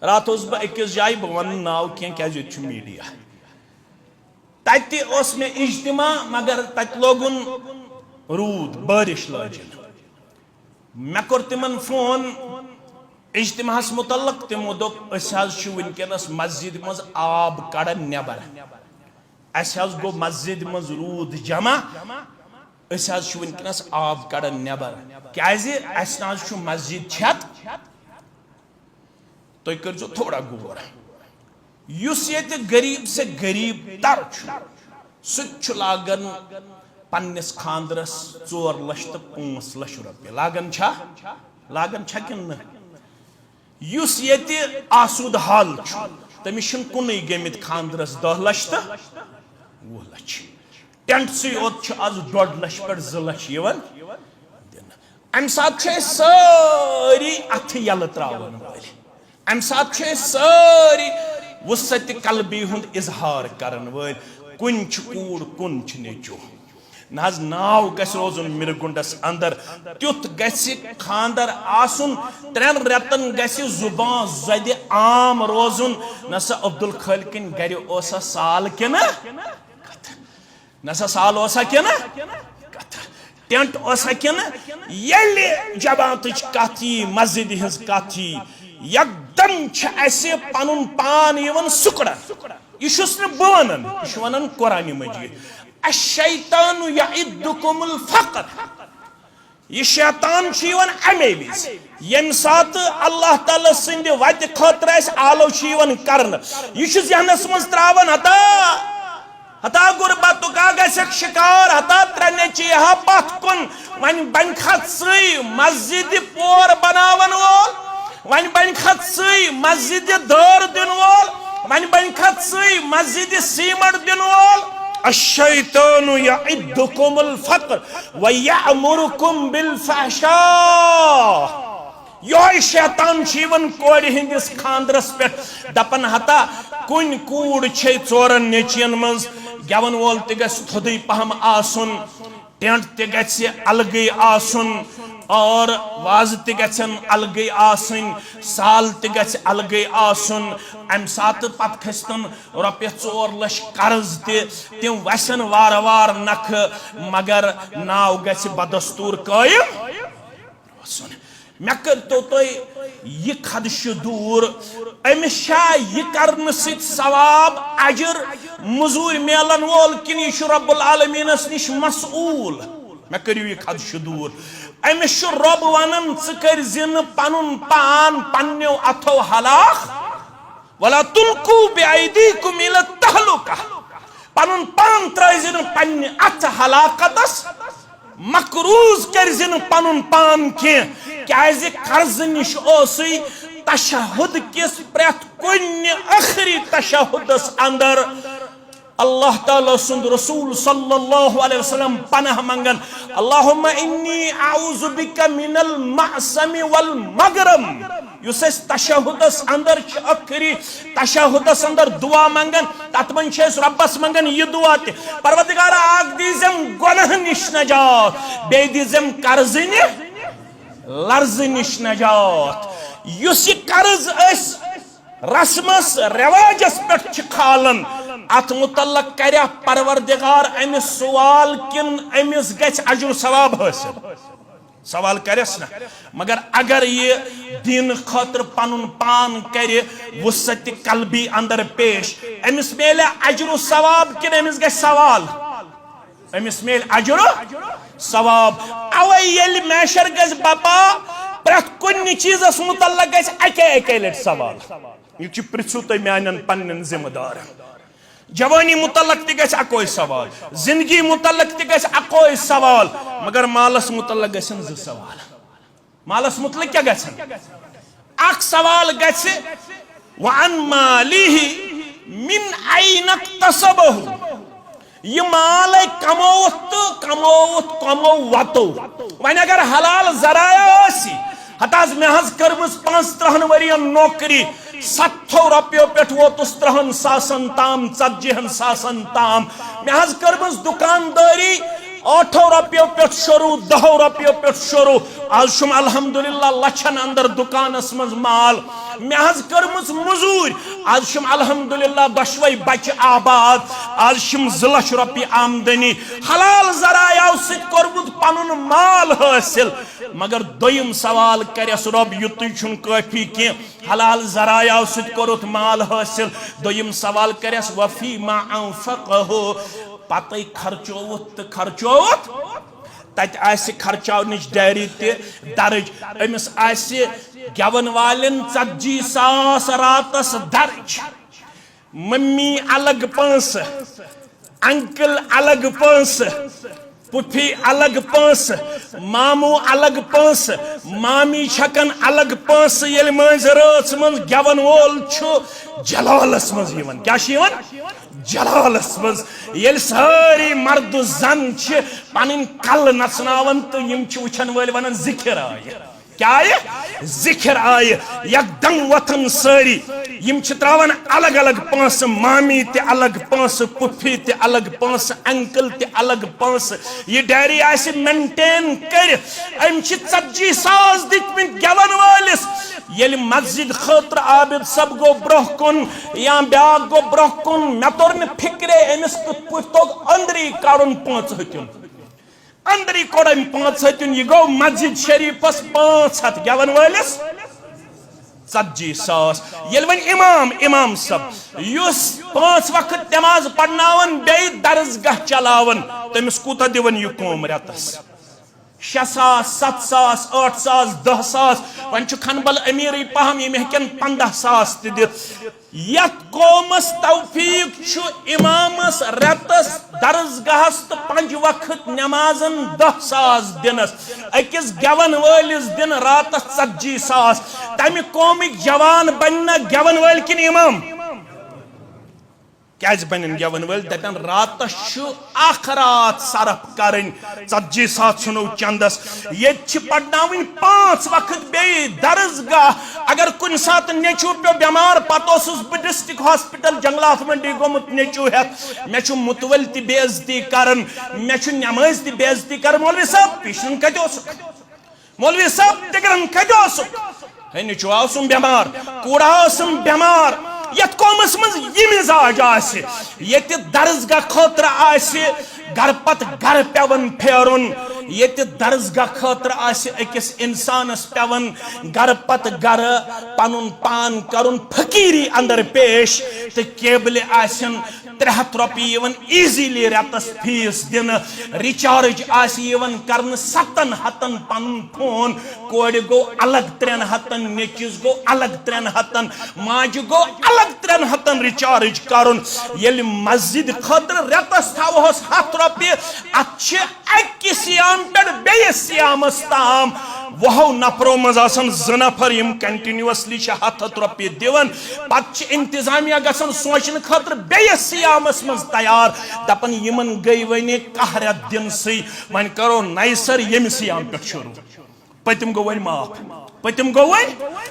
रात अकिस जाए बह वन नाव क्या मीडिया तत मे इज्तिमा मगर तत लोगुन रूद बारिश लजिन मे कोर तिमन फोन इज्तिमाहस मुतल्लक तिमो दोप वनकस मस्जिद मज आब कड़न नबर गो मस्जिद मज रूद जमा वनकस आब कड़न नबर क्या मस्जिद छत तुम कर थोड़ा गौर ये गरीब से गरीब तर सह लागन पन्निस खानदरस 4 लाख तो 5 लाख रुपये लागन कि आसूद हाल तमिस कुन गमित खानदरस 10 लाख तो 20 लाख टेंट से आज 1.5 लाख पे 2 लाख अम सात सारी अथ यल त्रावन वाल अम सात सारी वसत कलबी हुंद इजहार करन वाल कुन कूड़ कुन नेचू ना नाव गस रोजुन मिरगुंडस अंदर त्युत गस खानदर आसुन 3 रेतन गस जुबान जद आम रोजुन नसा अब्दुल खालिकिन गर ओसा साल के नसा साल ओसा के टेंट ओसा के ये जमात कथी मस्जिद हज कथी एकदम पनुन पान सुकड़न यह बन वन कुरान मजीद अशैतान यइदुकुमुल फ़क़्र यह शैतान अमे विज यम सात अल्लाह ताला सिंद वत खतर आलो करन यह जहनस मज त्रावन हता गुरबत गक शिकार हता 3 नेची पथ कुन वन बन खत सई मस्जिद पोर बनावन वोल वन बन खत सई मस्जिद दर दिन वोल वन बन खत सई मस्जिद सीमट दिन वोल अश्शैतानु यइदुकुमुल फ़क़्र व यअमुरुकुम बिल फ़हशा यो शैतान वन कोड़ हिंदिस खानदरस पे दपन हता कुन कूड़ छे 4 नेचियन मज गवन वोल त गस थोदई पहम आसुन टेंट त गस अलगई आसुन और वाज त गसन अलगई आसुन साल त गस अलगई आसुन अम सात पत खस्तन रुपये 4 लाख कर्ज तिम वसन वार वार नख मगर नाव गस बदस्तूर कायम मे कर तो यह खदश दूर अमिस यह कर सवाब अजर मजूर मिलन वोल किन यह रब्बुल आलमीनस निश मसूल मे करियो यह खदश दूर अमिस रब वनन कर पनुन पान पन्नो अथो हलाक वला तुल्कू बिअयदीकुम इला तहलुका पनुन पान त्रजिन पन्ने अथ हलाकतस मकरूज कर पनुन पान क्या कर्ज निश तशहुद किस प्रत कुन आखिरी तशहुदस अंदर अल्लाह ताला सुंद रसूल सल्लल्लाहु अलैहि वसल्लम पनाह मंगन अल्लाहुम्मा इन्नी आऊज़ु बिका मिनल मअसमी वल मगरम युस तशहुदस अंदर आखिरी तशहुदस अंदर दुआ मंगन तत मन रब्बस मंगन यह दुआ त परवरदिगार आग दीजम गुनाह निश नजात बे दीजम कर्ज लर्ज निश नजात युस कर्ज रस्मस रिवाजस पे खालन अत मुतल्लक कर परवरदिगार अमिस सवाल किन अमिस गछ अजर सवाब हासिल सवाल करस ना मगर अगर ये दिन खतर पनुन पान कर वसत कल्बी अंदर पेश अमिस मेल अजर सवाब किन अमिस गछ सवाल अमिस मेल अजर सवाब अवे येल मैशर गछ बापा प्रत कुन चीजस मुतल्लक गछ अके लट सवाल यह पृथु तुम मान पन्न जिम्मेदार जवानी मुतल्लक त अको सवाल जिंदगी मुतल्लक त अको सवाल मगर मालस मुतल्लक गसन 2 सवाल मालस मुतल्लक क्या गसन अख सवाल गस वन मालिही मिन ऐन इक्तसबहु यह माल कमोत कमो वतो वन अगर हलाल जराया हताज मे कर्मस 15 वरियन नौकरी 7 रुपयों पे वोतुस 3 सासन ताम 40 सासन ताम मे कर्मस दुकानदारी 8 रपियों पे शुरू 10 रपियों पे शुरू आज शुम अल्हम्दुलिल्लाह लछन अंदर दुकानस मज माल महज करमुस मजूर आज शुम अल्हम्दुलिल्लाह दशवई बच आबाद आज शुम 2 लाख रपि आमदनी हलाल जरायाव सित करमुत पनुन माल हासिल मगर दोयम सवाल करस रब युतु छुन काफी के हलाल जरायाव सित करुत माल हासिल दोयम सवाल करस वफी मा अनफक़हु पते खर्चोत तत आसि खर्चावनिच डायरी ते दर्ज अमिस आसि गवन वालन 40,000 रातस दर्ज मम्मी अलग पांस अंकल अलग पांस पुफी अलग पांस मामू अलग पांस मामी छकन अलग पांस येल मंज रात मंज गवन वोल छु जलालस मंज यवन क्या यवन जलालस मज येल सारी मर्द जन छ पनिन कल नचनावन तो यम छ वचन वल वनन जिक्र आय क्या आय जिक्र आय एकदम वतन सारी यम छ त्रावन अलग अलग पांस मामी ते अलग पांस पुफी ते अलग पांस अंकल ते अलग पांस ये डायरी आसि मेंटेन कर अम छ 40,000 दितमित गवन वालिस येल मस्जिद खतर आबिद सब गो ब्रोह कुन या ब्याग गो ब्रोह कुन मे तोर न फिक्रे अमिस तोग अंदरी कारुन 5 हत्युन अंदरी कोड़म 5 हत्युन ये गो मस्जिद शरीफस 500 गवन वालिस 40,000 येल वन इमाम सब युस 5 वक्त नमाज पढ़नावन बे दरसगाह चलावन तमिस कूता दिवन यु कोम रतस 6,000 7,000 8,000 10,000 वन खनबल अमीर पहम ये हेकन 15,000 दित यत कौमस तौफीक छु इमामस रतस दरसगाहस तो 5 वक्त नमाजन 10,000 दिनस अकिस गवन वालिस दिन रातस 40,000 तमि कौमिक जवान बनना गवन वाल किन इमाम क्या बन गवन वल दपन रात रात सरफ करन 40,000 सुनो चंदस ये पढ़नावन 5 वक्त बे दरसगाह अगर कुन सात नेचू पे बीमार पतोस बह डिस्ट्रिक्ट हॉस्पिटल जंगलात मंडी गोमुत नेचू हेत मे मुतवल ति बेइज्जती करन मे नमाज ति बेइज्जती कर मौलवी साहब पिशन कदोस मौलवी साहब तिगरन कदोस है नेचू आसुम बीमार कूड़ा आसुम बीमार यत कौमस मज ये मिजाज आसि ये दरसगाह खतर आसि घर पत घर पेवन फेरुन ये दरसगाह खतर आसि अकिस इंसानस पेवन घर पत घर पनुन पान करुन फकीरी अंदर पेश तो केबल आसन 300 रपि इजीली रतस फीस दिन रिचार्ज कर 700 पन फोन कोड़ गो अलग 300 नेचिस गो अलग 300 माज गो अलग 300 रिचार्ज करुन ये मस्जिद खतर रतस थवहस 100 रपि अक्ि सियाम पे बे सियामस ताम वह नफरो मज 2 नफर यम कंटिन्यूअसली 100 रपि दिवन पत इंतजामिया गसन सोचन खतर बे सियामस मज तैयार दपन यमन गई वन कहर दिन सी वन करो नई सर यम सियाम पे शुरू पतिम गो वन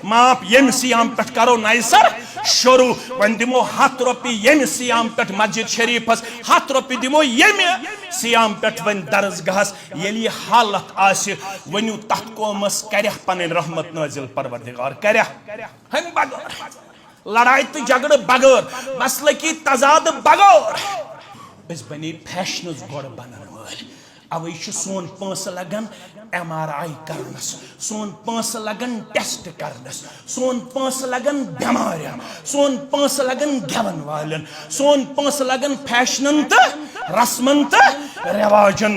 माफ यम सियाम पे करो नई सर शुरू वन दिमो 100 रपि यम सियाम पे मस्जिद शरीफस 100 रपि दिमो यम सियाम पे वन दरसगाहस ये हालत आसि वनु तथ कौमस कर पन रहमत नाजिल परवरदिगार कर हम बगैर लड़ाई तो झगड़ बगैर मसल की तजाद बगैर बस बने फैशन गोड़ बनन वाल अवे सोन पैस लगन MRI करनस सोन पैस लगन टेस्ट करनस सोन पैस लगन बेमारियां सोन पैस लगन गवन वालन सोन पैस लगन फैशनन तो रस्मन तो रिवाजन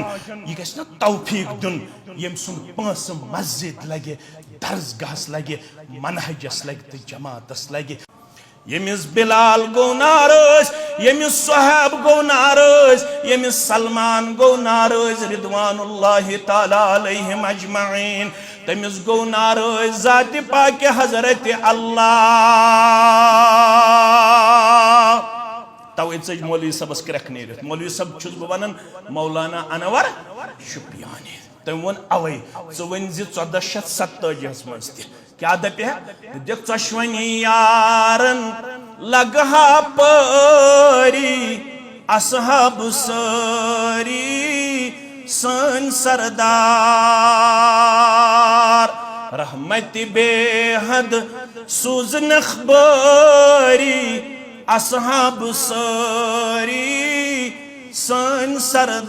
ये गस ना तौफीक दुन यम सुन पैस मस्जिद लगे दरसगाहस लगे मनहजस लगे तो जमातस लगे यमिस बिलाल गो नाराज यमिस सुहैब गो नाराज यमिस सलमान गो नाराज रिदवानुल्लाहि तआला अलैहिम अजमईन तमिस गो नाराज जात पाक हजरत अल्लाह तव मौलवी सबस क्रक नेरित मौलवी सब छुस बह वनान मौलाना अनवर शुपियानी तम वो अवे च वन 1487 मज क्या दपे दिख चश्वनी यारन लगहा परी असहब सारी सन सरदार रहमत बेहद सूजन खबरी असहाब सारी सन सरदार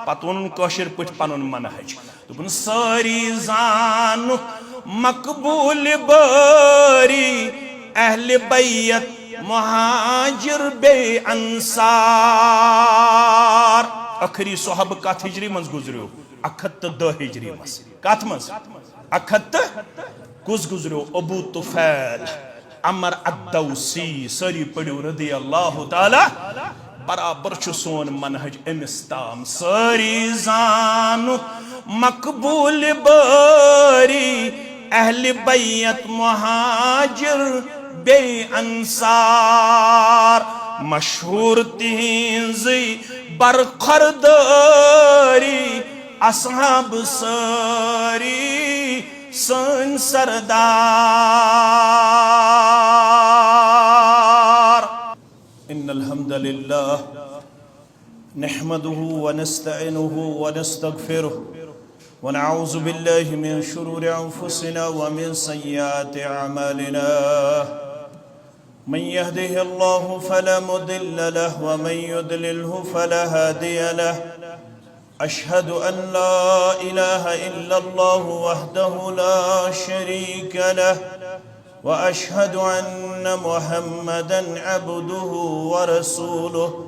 पत वोन कौशिर पठ पनुन मनहज दोपन सारी जानुक मकबूल बारी अहले बैयत मुहाजिर बे अंसार आखिरी सोहब कत हिजरी मज गुजरियो 110 हिजरी मज कत मज 110 कुस गुजरियो अबू तुफैल अमर अद्दौसी सारी पढ़ियो रदी अल्लाह ताला बराबर सोन मनहज अमिस ताम सारी जानुक मकबूल बारी अहले बैयत मुहाजिर बे अंसार मशहूर तिहिंज बरखरदारी असहाब सारी सन सरदार इन्नल हम्दुलिल्लाह नहमदुहु व नस्तईनुहु व नस्तगफिरुहु व नऊज़ु बिल्लाहि मिन शुरूरि अंफुसिना व मिन सय्यिआति अअमालिना मन यहदिहिल्लाहु फला मुदिल्ल लहु व मन युद्लिल्हु फला हादिय लहु अशहदु अन ला इलाहा इल्लल्लाहु वहदहु ला शरीक लहु व अशहदु अन्न मुहम्मदन अब्दुहु व रसूलुहु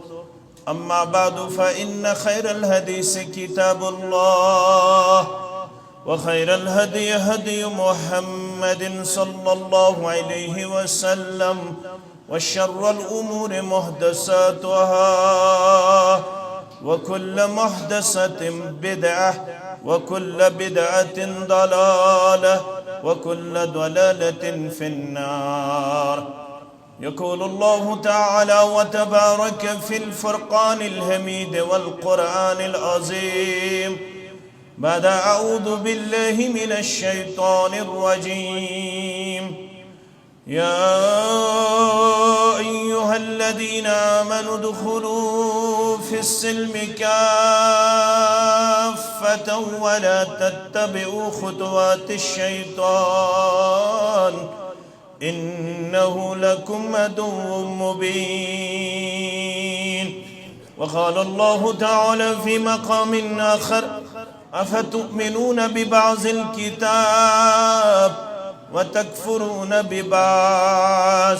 अम्मा बादु फ़इन्न खैरल हदीस किताबुल्लाह व खैरल हदी हदी मुहम्मदिन सल्लल्लाहु अलैहि वसल्लम व शर्रल उमूर मुहदसातुहा व कुल्ल मुहदसतिन बिदअह व कुल्ल बिदअतिन दलालह व कुल्ल दलालतिन फिन्नार يقول الله تعالى وتبارك في الفرقان الحميد والقرآن العظيم بعد أعوذ بالله من الشيطان الرجيم يا أيها الذين آمنوا ادخلوا في السلم كافة ولا تتبعوا خطوات الشيطان إنه لكم عدو مبين وقال الله تعالى في مقام آخر أفتؤمنون ببعض الكتاب وتكفرون ببعض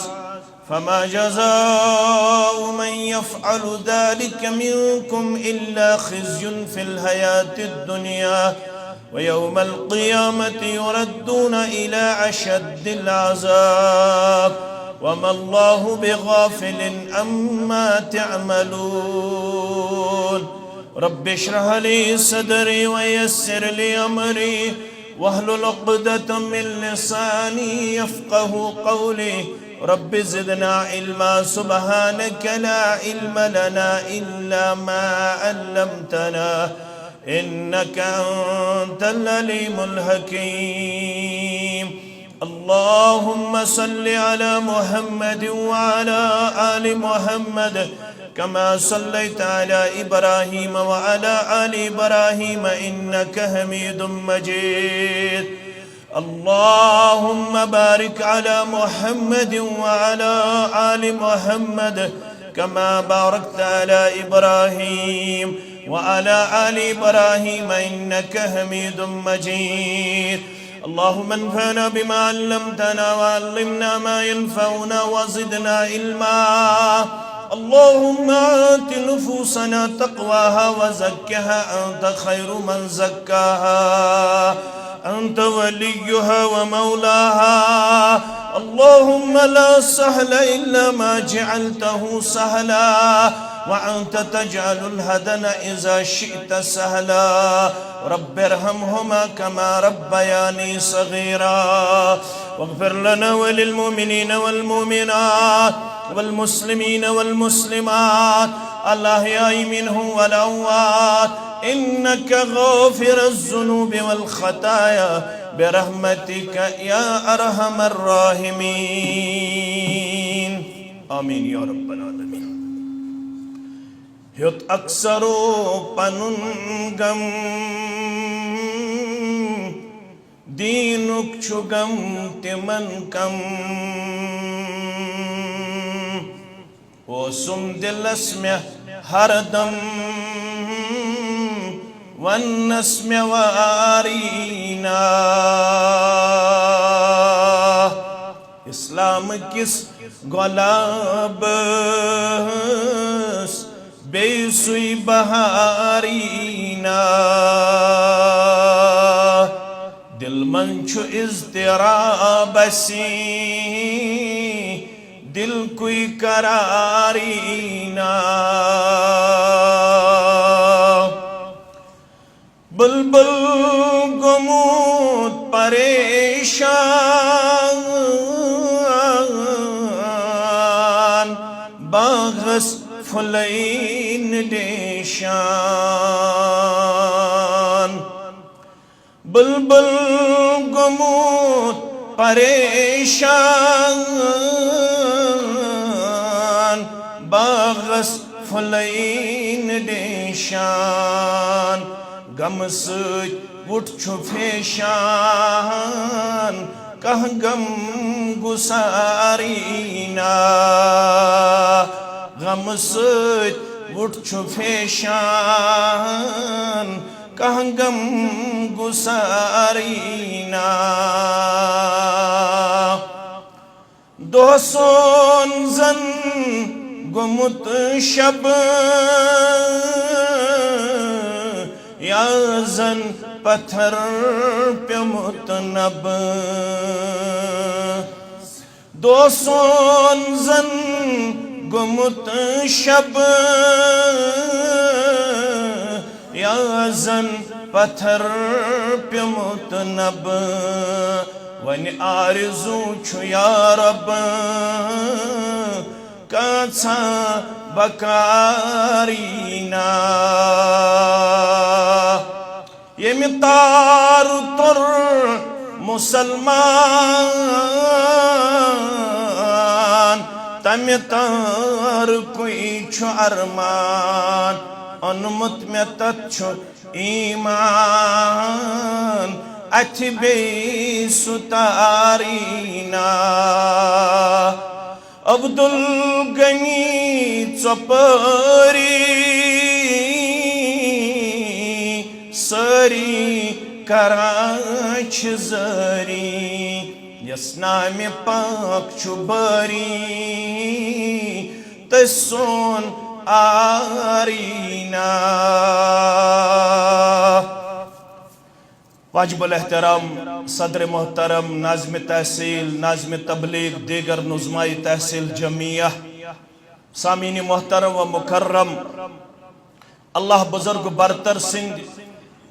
فما جزاء من يفعل ذلك منكم إلا خزي في الحياة الدنيا ويوم القيامة يردون إلى أشد العذاب وما الله بغافل عما تعملون رب اشرح لي صدري ويسر لي أمري واحلل عقدة من لساني يفقه قولي رب زدنا علما سبحانك لا علم لنا إلا ما علمتنا إنك أنت العليم الحكيم اللهم صل على محمد وعلى آل محمد كما صليت على إبراهيم وعلى آل إبراهيم إنك حميد مجيد اللهم بارك على محمد وعلى آل محمد كما باركت على إبراهيم وعلى آل إبراهيم إنك حميد مجيد اللهم انفعنا بما علمتنا وعلمنا ما ينفعنا وزدنا علما اللهم آت نفوسنا تقواها وزكها أنت خير من زكاها أنت وليها ومولاها اللهم لا سهل إلا ما جعلته سهلا وأنت تجعل الهدن إذا شئت سهلا رب ارحمهما كما ربياني صغيرا واغفر لنا وللمؤمنين والمؤمنات والمسلمين والمسلمات الأحياء منهم والأموات إنك غافر الذنوب والخطايا برحمتك يا أرحم الراحمين آمين يا رب العالمين ह्युत अक्सरो पनुन गम दीनुक छु गम तिमन कम ओसुम दिलस में हरदम वन्नस में वारीना इस्लाम किस गुलाबस बेसुई बहारीना दिल मन छु इज़्तिराबसी दिल कोई करारीना बुलबुल गुमूद परेशान बागस फुलैन देशान बुलबुल गुमूद परेशान बागस फुलैन देशान गम सच उठ छु फेशान कह गम गुसारीना गम सच उठ छु फेशान कह गम गुसारीना दोसोन जन गुमुत शब याजन पत्थर पे मुतनब दोसोन जन गुमुत शब याजन पत्थर पे मुतनब वन आरज़ू छु या रब काछा बकारीना यम तार तुर मुसलमान तम तार कोई छु अरमान अनुमत में तत्छु ईमान अथ बे सुतारीना अब्दुल गनी चपरी सरी कराच जरी यस्नाम पाक चुबरी तसोन आरीना वाजिबुल एहतराम सदर मोहतरम नाज़िम तहसील नाज़िम तबलीग दीगर नुज़माई तहसील जमिया सामीनी मोहतरम व मुकर्रम अल्लाह बुजुर्ग बरतर सिंह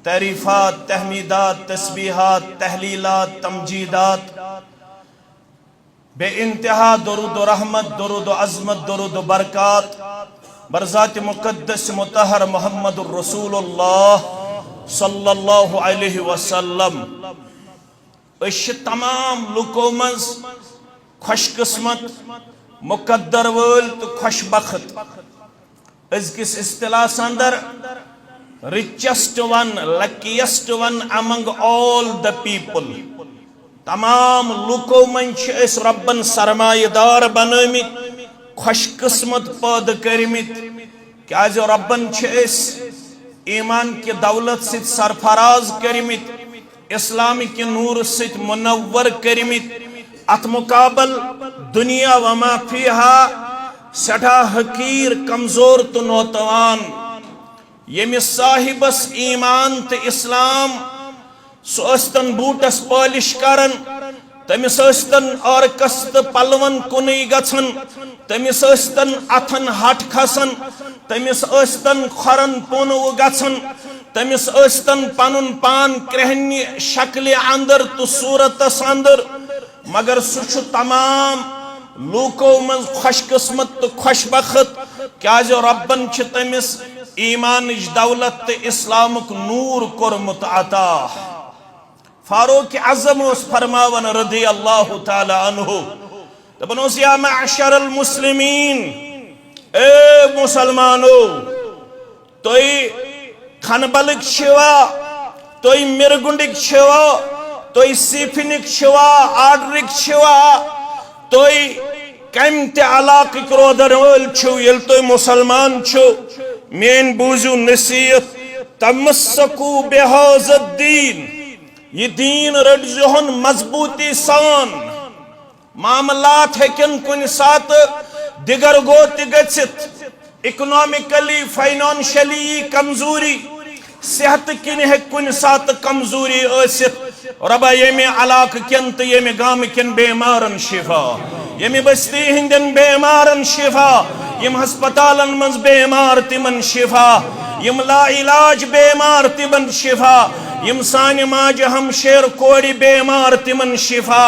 तारीफ़ात तहमीदात तस्बीहात तहलीलात तमजीदात बे इंतहा दुरूद व रहमत दुरूद व अज़मत दुरूद व बरकात बरज़ात मुक़द्दस मुतहर मुहम्मदुर रसूलुल्लाह सल्लल्लाहु अलैहि वसल्लम तमाम लुको मज खुशकिस्मत मुकद्दर वल तो खुशबख्त अज़किस इस्तिलास अंदर richest one luckiest one among all the people तमाम लुको मन रब्बन सरमायेदार बनमित खुशकिस्मत पैद करमित क्या रब्बन ईमान के दौलत सित सरफराज करमित इस्लाम के नूर सित मुनव्वर करमित अत मुकाबल दुनिया वमा फीहा सठा हकीर कमजोर तो नौतवान यमिस साहिबस ईमान तो इस्लाम सोस्तन बूटस पॉलिश करन तमिस औरकस तो पलवन कुन गन तमिस अथन हट खसन तमिस खरन पुन गन तमिस पनुन पान क्रहन शक्ल अंदर तो सूरतस अंदर मगर सह तमाम लूको मज खुशकिस्मत तो खुशबख्त क्या रब्बन तमिस ईमान दौलत तो इस्लामुक नूर कोरमुत अता फारूक आज़म फरमावन रदी अल्लाह ताला अन्हु दपन या मअशरल मुस्लिमीन ए मुसलमानो तुई खनबलिक शिवा तुई मिरगुंडिक शिवा तुई सिफिनिक शिवा आर्डरिक शिवा तुई कम ते अलाकिक रोदन वोल छु यल तुई मुसलमान छु मेन बूजू नसीहत तमस्सकू बिहाज़द्दीन ये दीन रटजुहन मजबूती सान मामलात हेकन कुन सात दिगर गोत गछित इकोनॉमिकली फाइनेंशियली कमजोरी सेहत किन हे कुन सात कमजोरी असित रबा येमे अलाक किन तो येमे गाम किन बेमारन शिफा येमे बस्ती हिंदन बेमारन शिफा यम हस्पतालन मंज बेमार तिमन शिफा यम ला इलाज बेमार तिमन शिफा यम सानि माज हमशेर कोरी बेमार तिमन शिफा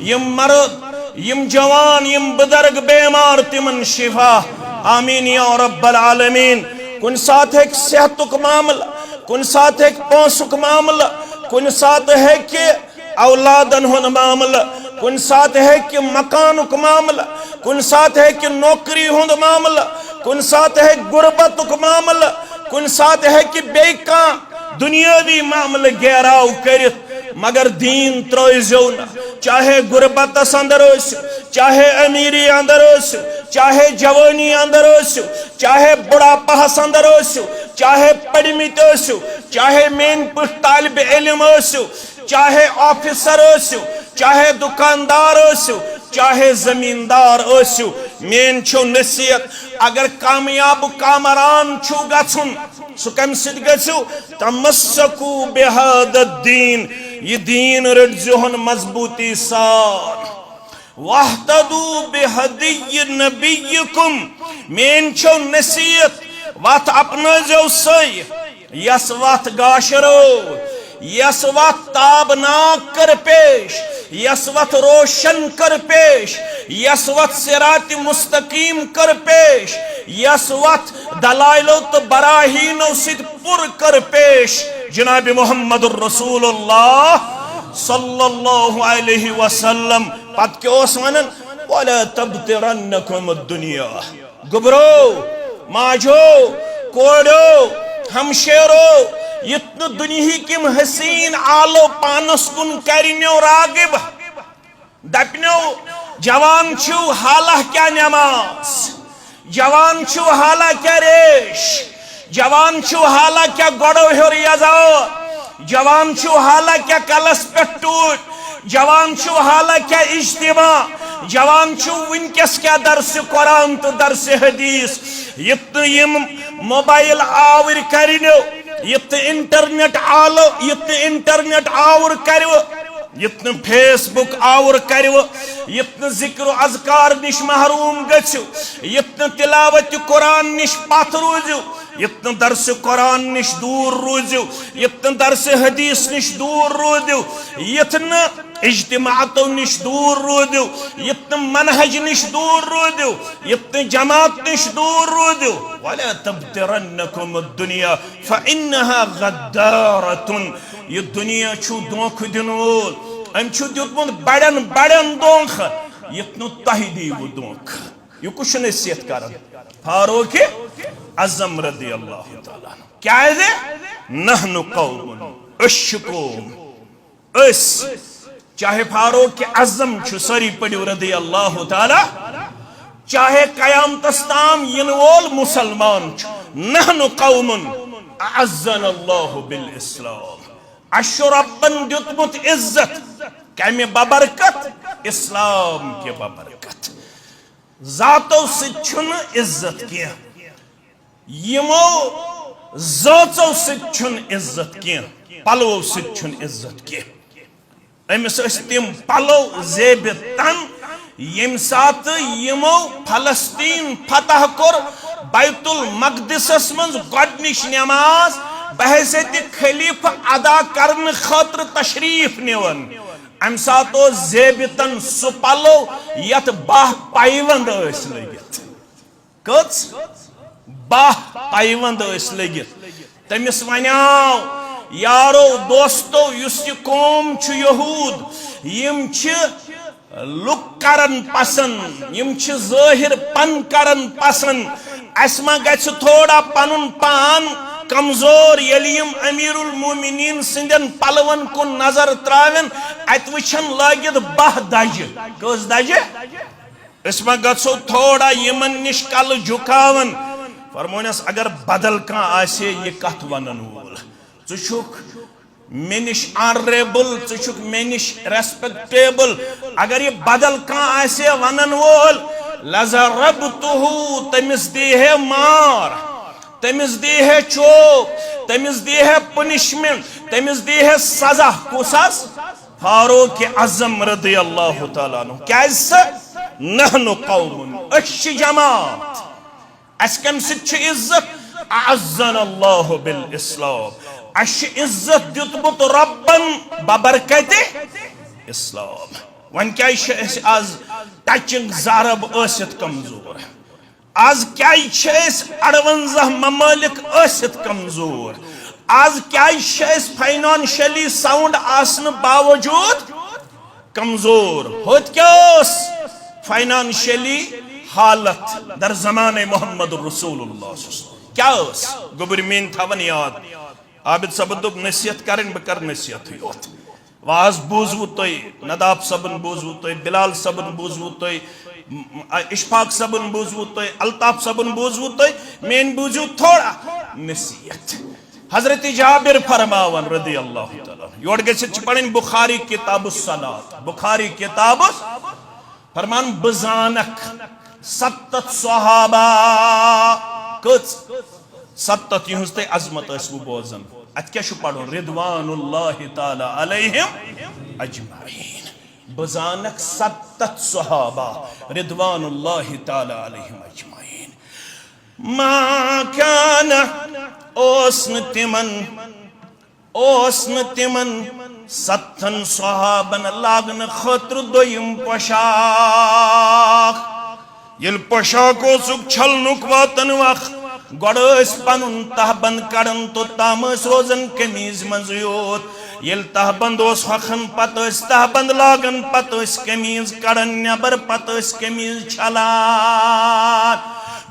यम मर्द यम जवान यम बुजुर्ग बेमार तिमन शिफा आमीन या रब्बल आलमीन। कुन साथ है सेहतुक मामला कुन साथ है पोसुक मामला कुन साथ है कि औलादन हुन मामला कुन साथ है कि मकानुक मामला कुन साथ है कि नौकरी हुन मामला कुन साथ है गुर्बतुक मामला कुन साथ है कि बेका दुनियावी मामले गहराव करित मगर दीन त्रोइजो न चाहे गुर्बत अंदर चाहे अमीरी अंदर चाहे जवानी अंदर चाहे बुढ़ापा अंदर चाहे पढ़मित चाहे मेन पुट तालिब इल्म चाहे ऑफिसर चाहे दुकानदार चाहे जमींदार मेन छो नसीहत अगर कामयाब कामरान छु गछुन सु कम सिद गछु तमस्सकू बिहादद्दीन ये दीन रटजुहन मजबूती सान वहतदू बिहदी नबीकुम मेन छो नसीहत वत अपना जो सही यस वत गाशरो यस वत ताबनाक कर पेश यस वत रोशन कर पेश यस वत सिरात मुस्तकीम कर पेश यस वत दलाइलो तो बराहीनो सिद पुर कर पेश जनाब मोहम्मद रसूलुल्लाह सल्लल्लाहु अलैहि वसल्लम पत के ओस वनन वला तबतिरन्नकुम दुनिया गुबरो माजो कोड़ो हमशेरो इतन दुनिया किम हसीन आलो पानस कुन करिन्यो रागिब दपनो जवान छु हाला क्या नमाज जवान छु हाला क्या रेश जवान छु हाला क्या गड़ो हेर यजा जवान छु हाला क्या कलस पे टूट जवान छु हाला क्या इज्तिमा जवान छु विनकस क्या दर्स कुरान तो दर्स हदीस इतन यम मोबाइल आवर करिन्यो इतन इंटरनेट आलो इतन इंटरनेट आवर करो इतन फेसबुक आवर करो इतन जिक्र अज़कार निश महरूम गछु इतन तिलावत कुरान निश पथ रोजु इतन दर्स कुरान निश दूर रोजु इतन दर्स हदीस निश दूर रोजु इतन इज्तिमातो निश दूर रोजु इतन मनहज निश दूर रोजु इतन जमात निश दूर रोजु वला तबतिरन्नकुम दुनिया फइन्नहा गद्दारतुन ये दुनिया छु दोख दिन वोल अम छु दितमुत बड़न बड़न दोख इतनु तहि दीव दोख ये कुछ नसीहत करन फारूक आज़म रज़ियल्लाहु ताला क्या है नहनु कौमुन अशकुम अस चाहे फारूक आज़म छु सरी पड़ियो रज़ियल्लाहु ताला चाहे कयामत ताम यिन वोल मुसलमान छु नहनु कौमुन अअज़्ज़नल्लाहु बिल इस्लाम अशरबन दितमुत इज्जत कमे बबरकत इस्लाम के बबरकत जातो सिछुन इज्जत किया यमो जातो सिछुन इज्जत किया पलो सिछुन इज्जत किया अमिस तिम पलो जेब तन यम सात यमो फलस्तीन फतह कर बैतुल मकदसस मंज गडनिश नमाज बहैसियत खलीफ अदा करने खातिर तशरीफ निवन अम सातो जेबितन सु पलो यत बाह पाइवंद लगित कच बाह पाइवंद लगित तमिस वनाव यारो दोस्तो युस यह कौम छु यहूद यम छ लुक करन पसंद यम छ ज़ाहिर पन करन पसंद असमा गछ थोड़ा पनुन पान कमजोर यलिम अमीरुल मोमिनीन सिंदन पलवन को नजर त्रावन अत वचन लागित 12 दज कस दज इसमा गछो थोड़ा यमन निश कल झुकावन फरमोनस अगर बदल का आसे ये कथ वनन वोल चुक मे निश ऑनरेबल चुक मे निश रेस्पेक्टेबल अगर ये बदल का आसे वनन वोल लज़रबतुहु तमिस दी है मार तमिस दी है चोप तमिस दी है पनिशमेंट तमिस दी है सजा कुसस फारूक आज़म रज़ी अल्लाह तआला अन्हु कैसे नहनु कौमुन अश जमात अस्कम सिच इज्जत अअज़्ज़न अल्लाह बिल इस्लाम अश इज्जत दितमुत रब्बन बबरकत इस्लाम वन क्या आज टचिंग ज़रब असित कमजोर आज क्या 58 ममालिक असित कमजोर आज क्या फाइनेंशियली साउंड आसन बावजूद कमजोर होत क्या फाइनेंशियली हालत दर ज़माने मोहम्मद रसूलुल्लाह क्या गोबर मीन थवन याद आबिद सबन दोप नसीहत करें बह कर नसीहत योत वाज बूजवु तुई नदाब सबन बूजवु तुई बिलाल सबन बूजवु तुई इशफाक सबन बूजवु तुई अल्ताफ सबन बूजवु तुई मेन बूजू थोड़ा नसीहत हजरत जाबिर फरमावन रदी अल्लाह तआला योड़ गसित पढ़न बुखारी किताबुस सलात बुखारी किताबुस फरमान बजानक 70 सहाबा कच 70 युहस ते अजमत असबु बोजन अत क्या छु पढ़ो रिदवानुल्लाहि ताला अलैहिम अजमाइन बजानक 70 सहाबा रिदवानुल्लाहि ताला अलैहिम अजमाइन मा कान ओस्न तिमन 70 सहाबन लागन खतर दोयम पोशाक यल पोशाक ओसुक छलनुक वातन वख गोड़ पनुन तहबंद कड़न तो ताम रोजन कमीज मज योत यल तहबंद हखन पत तहबंद लागन पत कमीज कड़न नबर पत कमीज छलान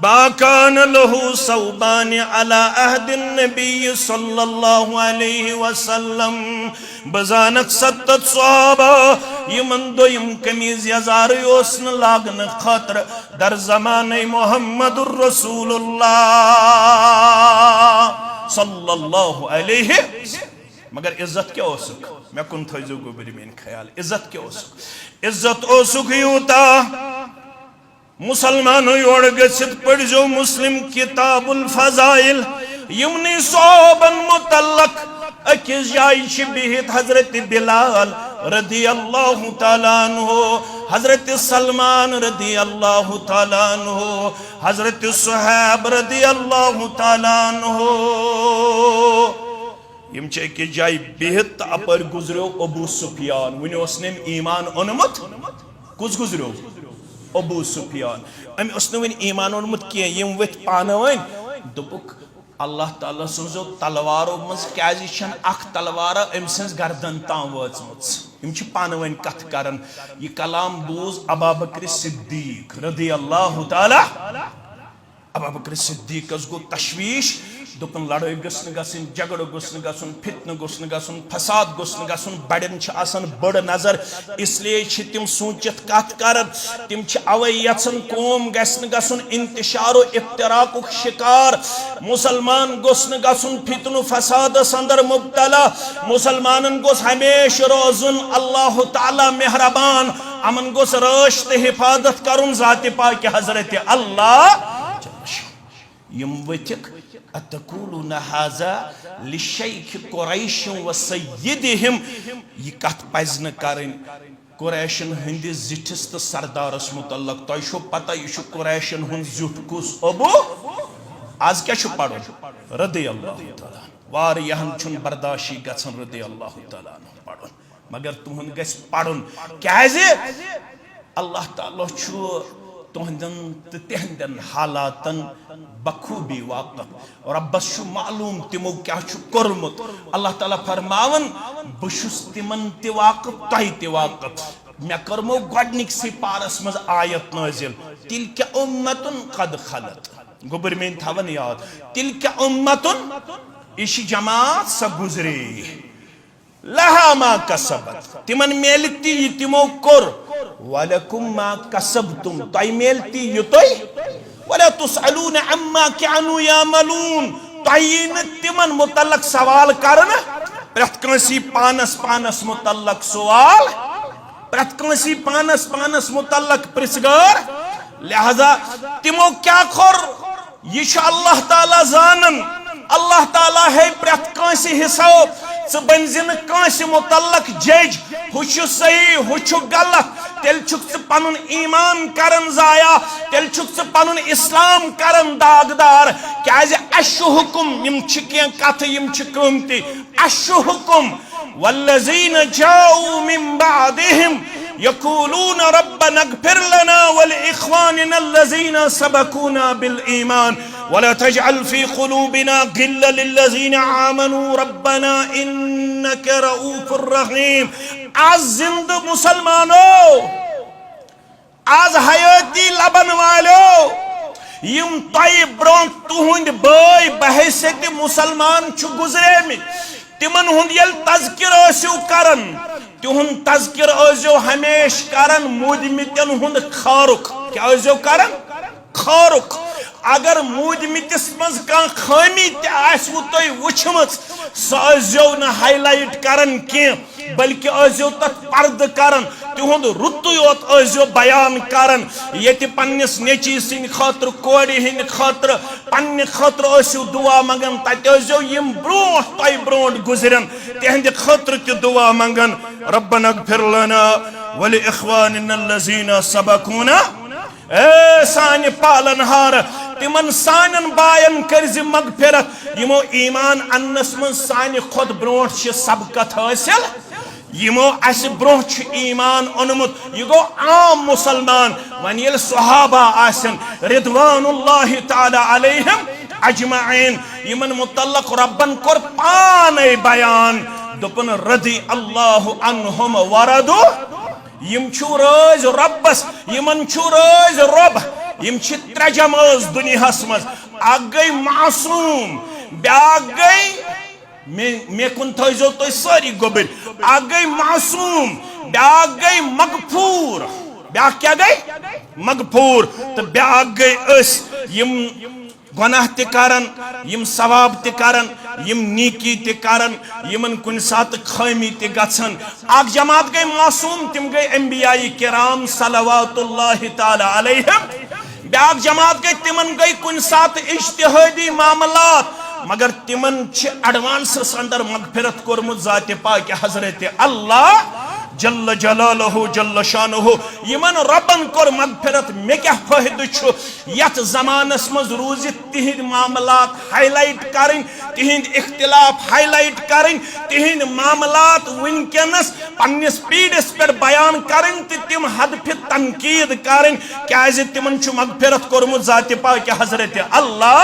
बाकान लहू सौबान अला अहदिन नबी सल्लल्लाहु अलैहि वसल्लम बजानक 70 सहाबा यमन दोयम कमीज यजार योसन लागन खतर दर ज़माने मोहम्मदुर रसूलुल्लाह सल्लल्लाहु अलैहि मगर इज्जत क्या ओसुक मैं कुन थजो गोबरी मेन ख्याल इज्जत क्या ओसुक इज्जत ओसुक यूता मुसलमान योड़ गसित पढ़ो मुस्लिम किताबुल फजाइल यमनी सोबन मुतल्लक अकिस जाय बिहित हजरत बिलाल रदी अल्लाह तआला अन्हु हजरत सलमान रदी अल्लाह तआला अन्हु हजरत सुहैब रदी अल्लाह तआला अन्हु यम के जाय बिहित अपर गुजरो अबू सुफियान वन उसने ईमान ओनमुत कुछ गुजरो अबू सुफियान अम वन ईमान ओनमुत क्या यम वथ पानवन दुपुक अल्लाह ताला सोजो तलवारों मज क्या अख तलवार अम सज गर्दन ताम वम पानवन कथ कर यह कलाम बोज अबू बकर सिद्दीक रदी अल्लाह तआला अबू बकर सिद्दीक गो तशवीश दुपन लड़ाई गसन गसन झगड़ गसन गसन फितन गसन गसन फसाद गसन गसन बड़न आसन बड़ नजर इसलिए तिम सोचित कथ कर तिम अवे यन कौम गसन गसन इंतशार इफ्तराक शिकार मुसलमान गसन गसन फितन फसाद अंदर मुब्तला मुसलमान गोस हमेशा रोजुन अल्लाह ताला मेहरबान अमन गोस रश तो हिफाजत करुन जात पाक हजरत अल्लाह यम वथिक अतकूलुन हाज़ा लिशैख कुरैश व सय्यिदिहिम यह कथ पज़ न करें कुरैशन हंदिस जिठिस तो सरदारस मुतल्लक तोय छो पता यह कुरैशन हुन जुठ कुस अबू आज क्या पढ़ो रदी अल्लाह तआला वारियाहन छुन बर्दाशी गछन रदी अल्लाह तआला पढ़ो मगर तुहन गस पढ़ुन क्याजे अल्लाह ताला छु तुहंदन तिहंदन हालातन बखूबी वाक़िफ़ और रब्बस छु मालूम तिमो क्या छु कोरमुत अल्लाह ताला फरमावन बशुस तिमन ते वाक़िफ़ तय ते वाक़िफ़ मे करमो गडनिक सी पारस मज आयत नाजिल तिलका उम्मतुन कद खलत गोबर में थवन याद तिलका उम्मतुन इश जमात स गुजरे लहा मा कसबत तिमन मेलती तिमो कोर वलकुम मा कसबतुम तय मेलती युतय वला तुसअलून अम्मा कानू यामलून तयन तिमन मुतल्लक सवाल करन प्रत कंसी पानस पानस मुतल्लक सवाल प्रत कंसी पानस पानस मुतल्लक प्रिसगर लिहाजा तिमो क्या खोर यह अल्लाह ताला जानन अल्लाह ताला है प्रत कंसी हिसाब स बनजिन कंसी मुतल्लक जज हुछ सही हुछ गलत तेल छुक पनुन ईमान करन जाया तेल छुक पनुन इस्लाम करन दागदार क्या अशु हुकुम यम छिके कथ यम छिकमती अशु हुकुम वल्लजीन जाऊ मिन बादिहिम यकूलून रब्बना इग़फिर लना वलिइख्वानिना अल्लज़ीना सबकूना बिल ईमान वला तजअल फी क़ुलूबिना गिल्ला लिल्लज़ीना आमनू रब्बना इन्नका रऊफुर रहीम। आज जिंद मुसलमानों आज हयाती लबन वालो यम तय ब्रों तुहुंद बय बहैसियत मुसलमान छु गुजरेमि तिमन हुंद यल तज़किर ओसिउ करन तिहुन तज़किर ओसिउ हमेश करन मुदमितन हुंद खारुक क्या ओसिउ करन खारुक अगर मुदमितिस मज कां खामी ते आसु तोय वुछमस स ओसिउ न हाईलाइट करन के बल्कि ओसिउ तत पर्द करन तिहुंद रुतुयोत ओसिउ बयान करन यति पन्निस नेची सिन खातर कोड़ी हिन खातर पन्ने खातर ओसिउ दुआ मंगन तत ओसिउ यम ब्रोंट तोय ब्रोंट गुजरन तेहंद खातर ते दुआ मंगन रब्बना इग़फिर लना वलि इख्वानिना अल्लज़ीना सबकूना ए सानि पालनहार तिमन सानन बायन करज मगफिरत यमो ईमान अन्नस मन सानि खुद ब्रोंट छ सबकत हासिल यमो अस ब्रोह ईमान ओनमुत यह गो आम मुसलमान वन ये सहाबा आसन रिदवानुल्लाहि ताला अलैहिम अजमईन यमन मुतल्लक रब्बन कोर पाने बयान दोपन रदी अल्लाहु अन्हुम वरदु यम छु रोज रब्बस यमन छु रोज रब यम छि त्रजमज दुनियास मज अग गई मासूम ब्याक गई मे कुन थो तो सारी गोबर आ गई मासूम ब्याक गई मगफूर ब्याक क्या गई मगफूर तो ब्याक गई यम गुनाह ते करन यम सवाब ते करन यम नीकी ते करन यमन कुन सात खामी ते गछन आक जमात गई मासूम तिम गई अंबियाई किराम सल्लल्लाहु ताला अलैहिम ब्याक जमात गई तिमन गई कुन सात इज्तिहादी मामलात मगर तिमन एडवांस अंदर मगफिरत कोरमुत जाते पाक हजरत अल्लाह जल्ल जलालहु जल्ल शानुहु यमन रबन कोर मगफिरत मे क्या फायदे छु यत जमानस मज रूज तिहिंद मामलात हाईलाइट करें तिहिंद इख्तिलाफ हाईलाइट करें तिहिंद मामलात विनकनस पन्निस पीडस पर बयान करें तिम हदफ तनकीद करें क्या तिमन छु मगफिरत कोरमुत जाते पाक हजरत अल्लाह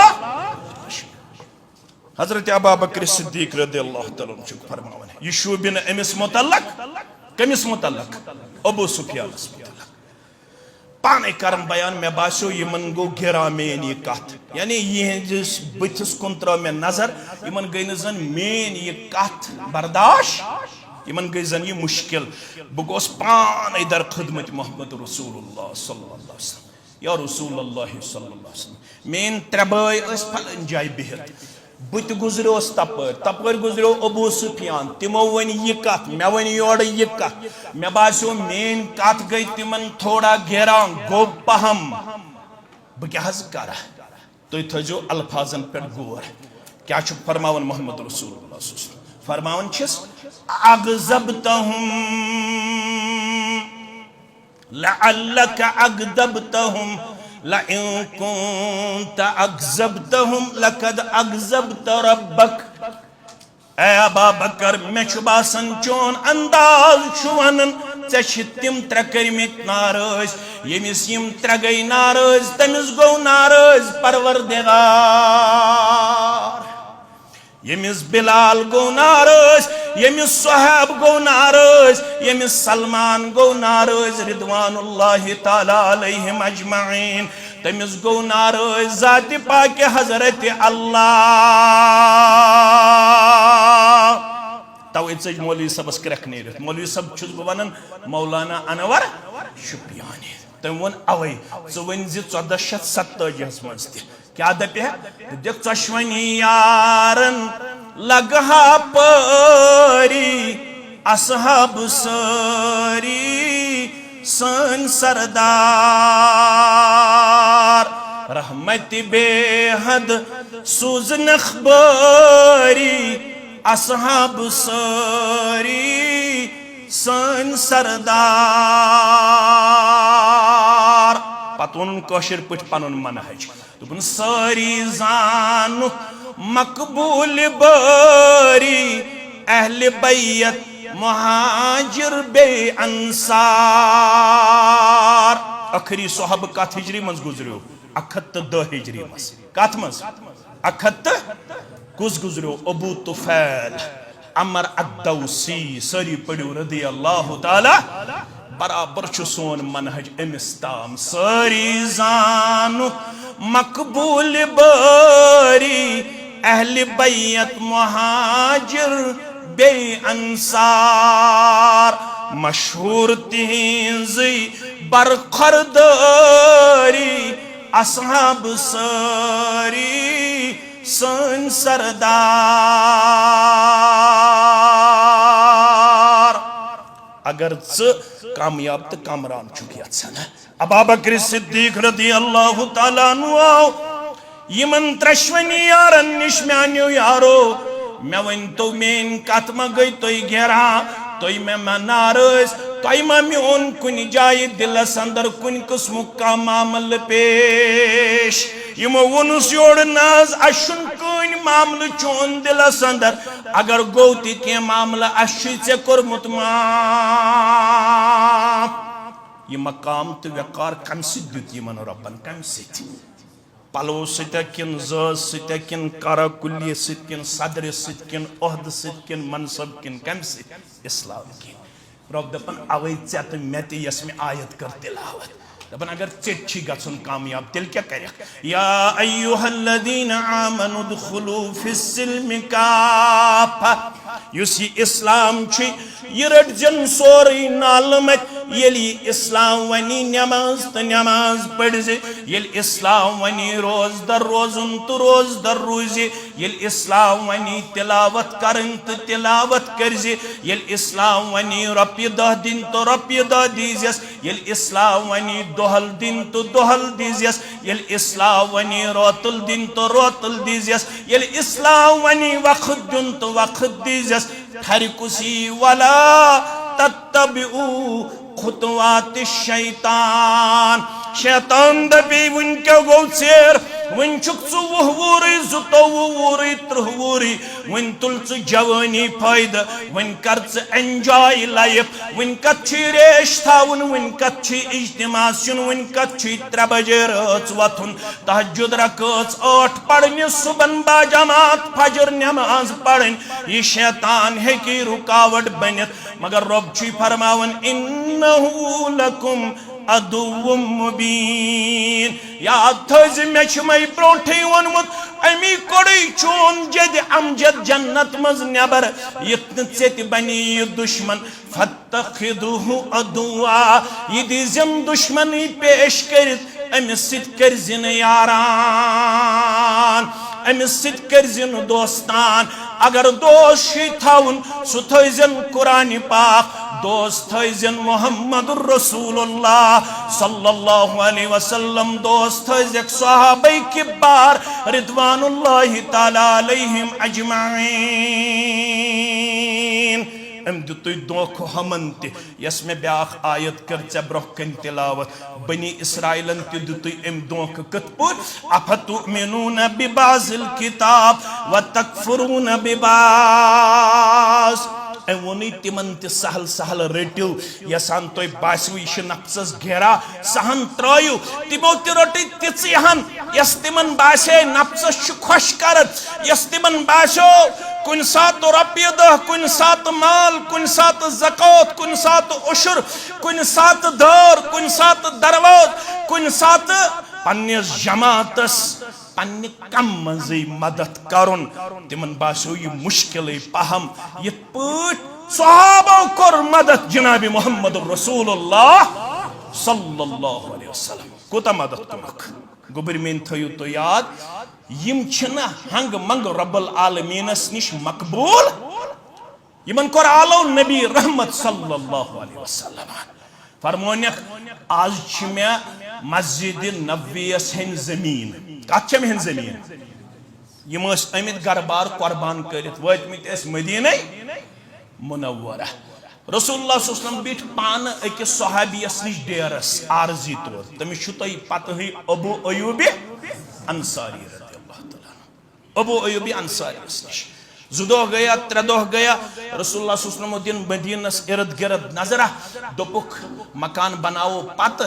हजरत अबू बकर सिद्दीक रज़ियल्लाहु तआला अन्हु फरमावन यह शूबिन अमिस मुतल्लक कमिस मुतल्लक अबू सुफियान पाने करन बयान मे बासो यमन गो गिरा मेन यह कथ यानी यहस बथिस कुन त्रो मे नजर यमन गई न जन मेन यह कथ बर्दाश्त यमन गई जन यह मुश्किल बह गोस पाने दर खिदमत मोहम्मद रसूलुल्लाह सल्लल्लाहु अलैहि वसल्लम या रसूलुल्लाह सल्लल्लाहु अलैहि वसल्लम मेन त्रे बाय फलन जाय बिहित बुत गुजरोस तपर गुजरो अबू सुफियान तिमो वन यह कथ मे वन योड़ यह कथ मे बासो मेन कथ गई तिमन थोड़ा घेरा गो पहम बह क्या कर तुम थो अल्फाजन पे गौर क्या फरमावन मोहम्मद रसूलुल्लाह फरमावन अगज़बतहुम लअल्लक अगदबतहुम लइन कुंत अगज़बतहुम लक़द अगज़बत रब्बक ए अबा बकर मे बासन चोन अंदाज वनन तिम त्रे कर्मित नाराज यमिस यम त्रे गई नाराज तमिस गो नाराज परवरदिगार यमिस बिलाल गो नाराज यमिस सुहैब गो नाराज यमिस सलमान गो नाराज रिदवानुल्लाहि ताला अलैहिम अजमईन तमिस गो नाराज जाति पाक हजरत अल्लाह। तवे चज मौलवी सबस क्रक नीरत मौलवी सब छुस बह वनान मौलाना अनवर शुपियानी तम वो अवे च वन 1487 मज क्या दपे दिख चश्वनी यारन लगहा परी असहाब सारी सन सरदार रहमत बेहद सूजन खबरी असहाब सारी सन सरदार पत वन कशिर पठ पन मनहज दोपन सारी जान मकबूल बारी अहल बैत मुहाजिर बे अंसार। आखिरी सोहब कत हिजरी मज गुजरो 110 हिजरी मज कत मज 110 कुस गुजरो अबू तुफैल अमर अद्दौसी सारी पढ़ो रदी अल्लाह ताला बराबर सोन मनहज अमिस ताम सारी जान मकबूल बारी अहल बैत मुहाजिर बे अंसार मशहूर तिहिंज बरखरदारी असहाब सारी सन सरदार। अगर कामयाब तो कामरान चुकी अबू बकर सिद्दीक रदी अल्लाह ताला अन्हु यमन त्रश्वनी यारन निश म्यान्यो यारो मे वन तो मेन कत मा गई तुई घेरा तुई मे नाराज तुई मा मोन कुन जाय दिलस अंदर कुन किस्म का मामल पेश यमो वनुस योड़ नाज अशुन कुन मामल चोन दिलस अंदर अगर गौती के मामला अशी से कोरमुत माफ ये मकाम तो वकार कम सिद्ध यमन रब्बन कम सिद्ध पलो सिन जज सिन कराकुल्य सिन सदर सिन ओहद सिन मनसब किन कम इस्लाम की रब दपन अवे ऐ तो मे तस मे आयत कर तिलावत दपन अगर चे गन कामयाब तेल क्या कर या अय्युहल्लज़ीना आमनु दुखुलू फिस्सिल्मि काफ़ा युस इस्लाम यह रटजन सोरे नाल मत यली इस्लाम वनी नमाज तो नमाज पढ़ ये इस्लाम वनी रोज दर रोजुन तो रोज दर रोजे ये इस्लाम वनी तिलावत करन तो तिलावत कर ये इस्लाम वनी रपिय दह दिन तो रपिय दह दीजियस ये इस्लाम वनी दोहल दिन तो दोहल दीजियस ये इस्लाम वनी रोतुल दिन तो रोतुल दीजियस ये इस्लाम वनी वक्त दिन तो वक्त दीजियस ठरकुसी वाला तत्तबिउ खुतवात शैतान शैतान दबी वन क्या गो चेर वन छुक वुहवुरी जुतवुरी त्रुहवुरी वन तुल जवानी फायदा वन कर एंजॉय लाइफ वन कत रेश थावन वन कत इज्तिमा सुन वन कत 3 बजे रच वथुन तहज्जुद रकात 8 पढ़ने सुबन बाजमात फजर नमाज पढ़न ये शैतान है कि रुकावट बनित मगर रब छी फरमावन इन्नहु लकुम अदुव्वुम मुबीन याद थज मे मई ब्रोठे वोनमुत अमी कोड़ी चोन जद अमजद जन्नत मज नबर यत्न चेत बनी दुश्मन फत्तखिदुहु अदुआ ये दिजम दुश्मनी पेश कर अमिस सित कर जिन यारान अमिस सित कर जिन दोस्तान अगर दोस्त थाउन सु थजन कुरान पाक दोस्त थजन मुहम्मदुर रसूलुल्लाह सल्लल्लाहु अलैहि वसल्लम दोस्त थजक सहाबा किबार रिदवानुल्लाहि ताला अलैहिम अजमाइन अम दुतु दोख हमन यस में ब्याख आयत कर चे ब्रोह कन तिलावत बनी इसराइलन ते दुतु अम दोख कत पुर अफतुमिनून बिबाज़िल किताब व तकफुरून बिबाज़ वोन तिमन सहल सहल रटो यसान तुम बासव यह नफ्सस घेरा सहन त्रयु तिमो रोट तिहन यस तिमन बासे नफ्सस खुश कर यस तिमन बासो कुन सात रपिय दह कुन सात माल कुन सात ज़कात कुन सात उशर कुन सात दर कुन सात दरवाज कुन सात पन्निस जमातस पन्ने कम मज़े मदद करुन तिमन बासो ये मुश्किल पहम ये सहाबो कोर मदद जनाब मोहम्मद रसूलुल्लाह सल्लल्लाहु अलैहि वसल्लम कोता मदद करक गोबर में थयु तो याद यम छना हंग मंग रब्बुल आलमीनस निश मकबूल यमन कोर आलो नबी रहमत सल्लल्लाहु अलैहि वसल्लम फरमोनिक आज मे मस्जिद नबवियस हन जमीन कत छम हन जमीन यम अमित गरबार कुर्बान करित वतमित मदीना मुनव्वरा रसूलुल्लाह सल्लल्लाहु अलैहि वसल्लम बिठ पान अकिस सहाबियस निश डेरस आरजी तौर तमिस छु तय पत अबू अयूब अंसारी रदियल्लाहु तआला अबू अयूब अंसारी निश जुदोह गया त्रेदोह गया रसूलुल्लाह सल्लल्लाहु अलैहि वसल्लम मदीनस इर्द गिर्द नजरा दोपुक मकान बनाओ पत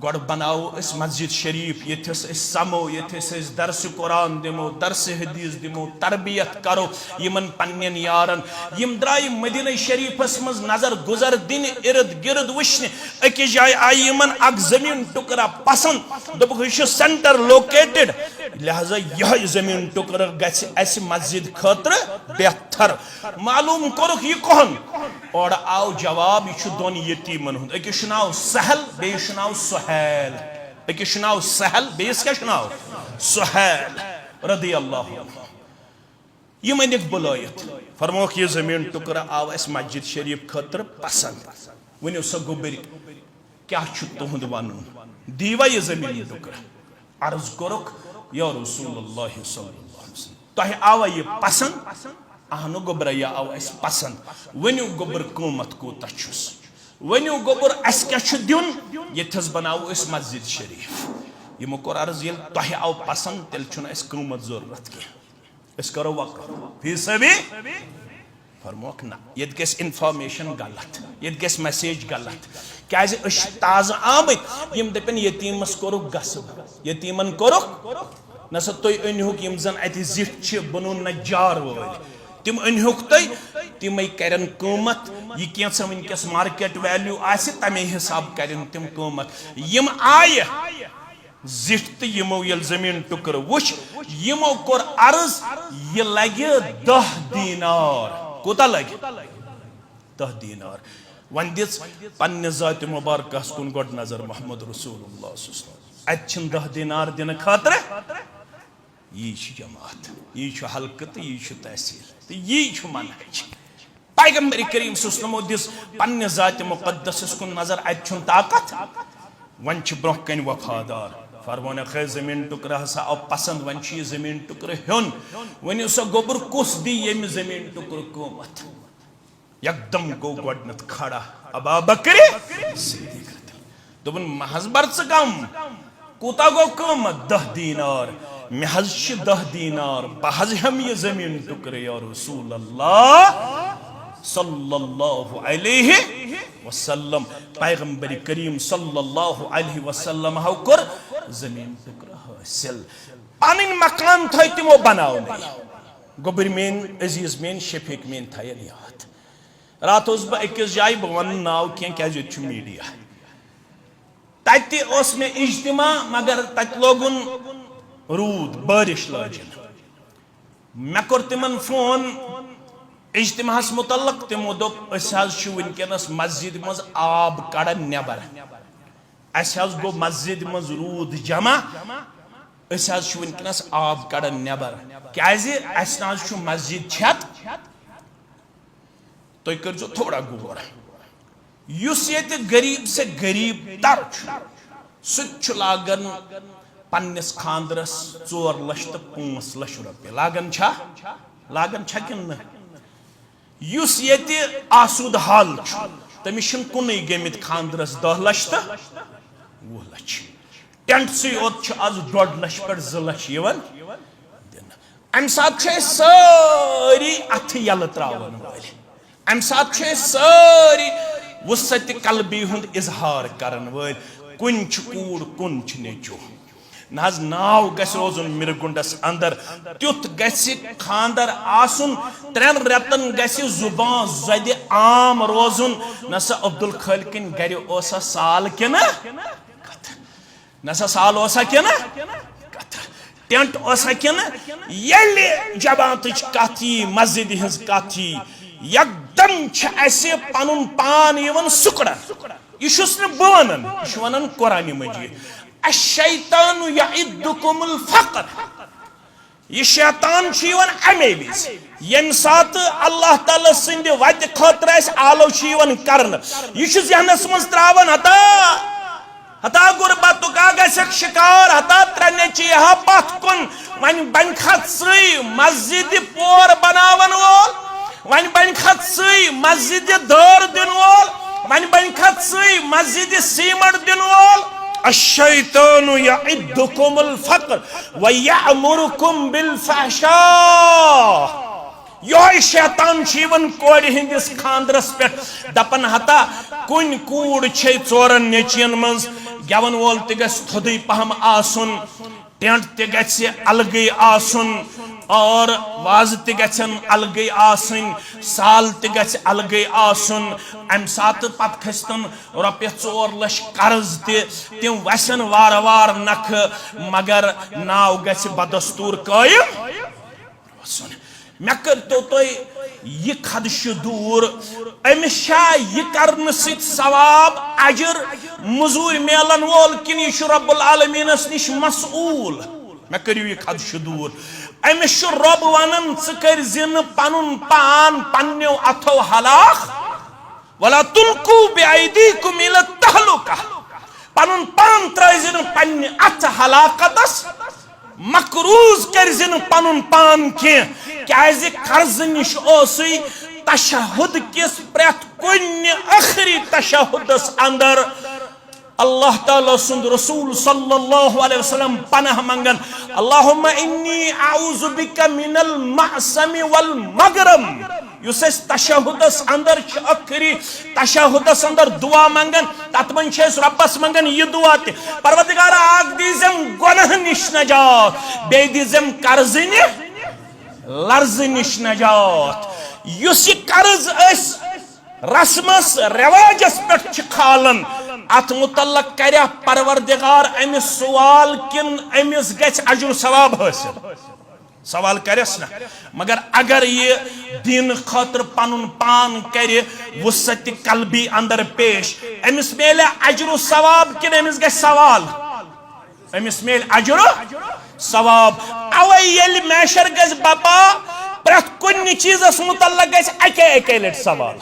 गोड बनाओ इस मस्जिद शरीफ यथस समो यथस दर्स कुरान दिमो दर्स हदीस दिमो तरबियत करो यमन पन्नन यारन यम द्राय मदीना शरीफस मज नजर गुजर दिन इर्द गिर्द वश्न अकि जाय आई यमन अक जमीन टुकरा पसंद दोपुक यह सेंटर लोकेटेड लिहाजा यह जमीन टुकरा गछ अस मस्जिद खतर बेहतर मालूम करुक यह कहन और आओ जवाब यह दोन यतीमन हुंद अकिस नाव सहल बेस नाव सुहैल अकिस नाव सहल बेस क्या नाव सुहैल रदियल्लाहु अन्हु यम अनिक बुलायत फरमोक यह जमीन टुकरा आव अस मस्जिद शरीफ खतर पसंद वनो सा गोबर क्या तुहद वन दीवा यह जमीन टुकरा अर्ज करुक या रसूलुल्लाह सल्लल्लाहु अलैहि वसल्लम तह आवा यह पसंद अहनु गोबर यह आव अस पसंद वनो गोबर कीमत कोता छुस वनो गोबर अस क्या दिन यथस बनाओ इस मस्जिद शरीफ यमो कोर अर्ज ये तह आव पसंद तेल छुन अस कीमत जरूरत के अस करो वक्त फी सभी फरमोक ना यद गस इंफॉर्मेशन गलत यद गस मैसेज गलत क्या ताज़ आमत यम दपन यतीमस कोरुक गसब यतीमन कोरुक नसा तुम अनहुक यम जन अत जिठ बनो नजार वल तिम अनहुक तिम करन कीमत यह कैसा वनकस मार्केट वैल्यू आसि तमे हिसाब करन तिम कीमत यम आय जिठ तो यमो यल जमीन टुकर वुच यमो कोर अर्ज यह लगे 10 दीनार कोता लगे 10 दीनार वन दिस पन्ने जात मुबारकस कुन गोड नजर मोहम्मद रसूलुल्लाह सल्लल्लाहु अलैहि वसल्लम अच्छन 10 दीनार दिन खातर यह जमात यह हल्क तो यह तहसील तो यह मनहज पैगंबर करीम सल्लल्लाहु अलैहि वसल्लम दिस पन्ने जात मुकद्दस कुन नजर अच्छन ताकत वन ब्रोह कन वफादार फरमान खै जमीन टुकरा हसा अब पसंद वन जमीन टुकर हेन वन सो गोबर कुस दी यम जमीन टुकर कीमत एकदम गो गोडनत खड़ा अबा बकर सिद्दीक दोपन महज बर्च कम कोता गो कीमत 10 दीनार महज 10 दीनार बहज हम ये जमीन टुकर या रसूल अल्लाह सल्लल्लाहु अलैहि वसल्लम पैगंबर करीम सल्लल्लाहु अलैहि वसल्लम हाउ कर जमीन टुकरा हासिल पानिन मकान थे तिमो बनाओ गोबर मेन अजीज मेन शफीक मेन थयन याद रात बह अकिस जाय बह वन नाव क्या मीडिया तत में इज्तिमा मगर तत लोगुन रूद बारिश लाजन मे कोर तिमन फोन इज्तिमाहस मुतल्लक तिमो दोप वनकस मस्जिद मज आब कड़न नबर गो मस्जिद मज रूद जमा वनकस आब कड़न नबर क्या मस्जिद छत तो कर थोड़ा गौर ये गरीब से गरीब तर सह लागन पन्निस खानदरस 4 लाख तो 5 लाख रुपये लागन किन ये आसूद हाल तमिस कुन गमित खानदरस 10 लाख तो 20 लाख टेंट से आज 1.5 लाख पे 2 लाख दिन अम सात सारी अथ यल त्रावन वाल अम सात सारी वसत कलबी हुंद इजहार करन वाल कुन कूड़ कुन नेचो ना नाव गस रोजुन मिरगुंडस अंदर तुथ गस खानदर आसुन 3 रेतन गस जुबान जद आम रोजुन नसा अब्दुल खालिकिन गर ओसा साल किन नसा साल ओसा क्या ना टेंट ओसा क्या ना ये जमात कथी मस्जिद हज कथी एकदम ऐसे पनुन पान यवन सुकड़न यह बवान यह वन कुरान मजीद अश-शैतानु यइदुकुमुल फ़क़्र यह शैतान अमे विज यम सात अल्लाह ताला सिंद वत खतर आलो कर यह जहनस मज त्रावन हता गुरबत शिकार हता त्रे नेची पथ कुन वन बन खत सी मस्जिद पोर बनावन वोल वन बन खत सी मस्जिद दर दिन वोल वन बन खत सी मस्जिद सीमट दिन वोल अश-शैतानु यइदुकुमुल फ़क़्र व यअमुरुकुम बिल फ़हशा यो शैतान वन कोड़ हिंदिस खानदरस पे दपन हता कुन कूड़ छे चोरन नेचियन मज गेवन वोल थोदे पहम आसुन टेंट ते अलगे आसुन और वाज तन अलगे आसन साल अलगे आसन अम सात पत खस्तन रॉपिय 4 लक्ष कर्ज तिम वसन वार वार नख मगर नाव गछ बदस्तूर कायम मे कर तो यह खदश दूर अमिस यह कर सवाब अजर मजूर मेलन वोल किन यह रब्बुल आलमीनस निश मसूल मे करियो यह खदश दूर अमिस रब वन कर पनुन पान पन्नो अथो हलाक वला तुल्कू बिअयदीकुम इला तहलुका पनुन पान त्रजिन पन्ने अथ हलाकतस मकरूज कर पनुन पान क्या कर्ज निश तशहुद किस प्रत कुन आखिरी तशहुदस अंदर अल्लाह ताला सुंद रसूल सल्लल्लाहु अलैहि वसल्लम पनाह मंगन अल्लाहुम्मा इन्नी आऊज़ु बिका मिनल मअसमी वल मगरम युस तशहुदस अंदर आखिरी तशहुदस अंदर दुआ मंगन तत मन रब्बस मंगन यह दुआ ते परवरदिगार आग दीजम गुनाह निश नजात बे दीजम कर्ज लर्ज निश नजात युस कर्ज रस्मस रिवाजस पे खालन अत मुतल्लक कर परवरदिगार अमिस सवाल किन अमिस गछ अजर सवाब हासिल सवाल करस ना मगर अगर ये दिन खतर पनुन पान कर वसत कल्बी अंदर पेश अमिस मेले अजर सवाब किन अमिस गछ सवाल अमिस मेल अजर सवाब अवे येल मैशर गछ बापा प्रत कुन चीजस मुतल्लक गछ अके लट सवाल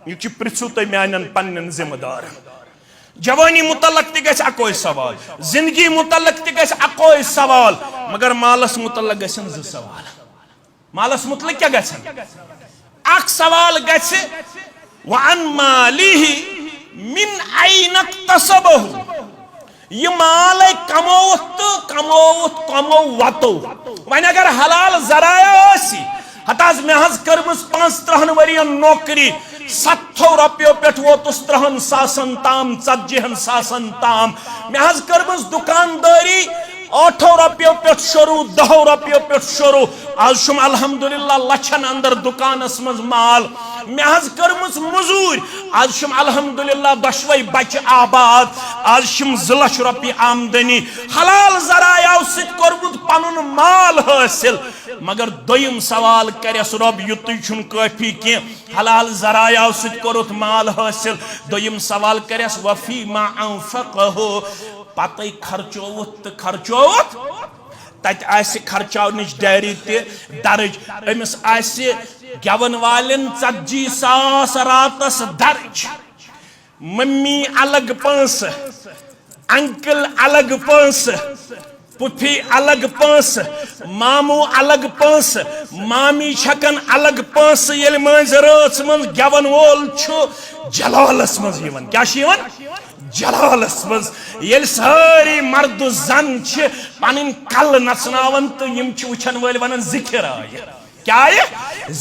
यह पृथ्व तुम मान पन्न जिम्मेदार जवानी मुतल्लक तक अको सवाल जिंदगी मुतल्लक तक अको सवाल मगर मालस मुतल्लक गसन 2 सवाल मालस मुतल्लक क्या गसन अख सवाल गस वन मालिही मिन ऐन इक्तसबहु यह माल कमो वतो वन अगर हलाल जराया हताज मे कर्मस 35 वरियन नौकरी 7 रॉपियों पे वोतुस 3 सासन ताम 40 सासन ताम मे कर्मस दुकानदारी 8 रॉपियों पे शुरू 10 रॉपियों पे शुरू आज शुम अल्हम्दुलिल्लाह लछन अंदर दुकानस मज माल मे कर्मस मजूर आज शुम अल्हम्दुलिल्लाह 2 बच आबाद आज शुम 2 लाख रॉपि आमदनी हलाल जरायाव सित कोरमुत पनुन माल हासिल मगर दोयम सवाल करस रब युत छुन काफी के हलाल जरायाव सित कोरुत माल हासिल दोयम सवाल करस वफी मा अनफक़हु पतई खर्चोत तत आसि खर्चावनिच डायरी ते दर्ज अमिस आसि गेवन वालन 40,000 रातस दर्ज मम्मी अलग 5 अंकल अलग 5 पुफी अलग 5 मामू अलग 5 मामी छकन अलग 5 ये मज रात मज गेवन वोल जलालस मज क्या जलालस मज ये सारी मर्द जन पन कल नचनावन तो वचन वाल वन जिक्र आय क्या आय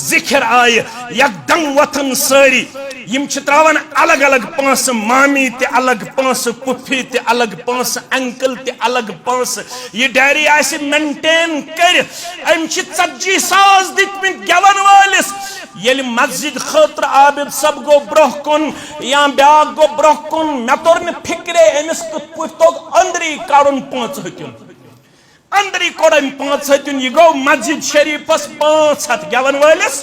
जिक्र आय एकदम वथन सारी यम त्रावन अलग अलग पांस मामी ते अलग पांस पुफी ते अलग पांस अंकल ते अलग पांस ये डायरी आसि मेंटेन कर अम 40 सास दितमित गेवन वालिस येल मस्जिद खतर आबिद सब गो ब्रोह कुन या ब्याक गो ब्रोह कुन मे तोर न फिक्रे अमिस कुत पुट तो अंदरी कारुन 5 हत्युन अंदरी कोड़म 5 हत्युन ये गो मस्जिद शरीफस 500 गेवन वालिस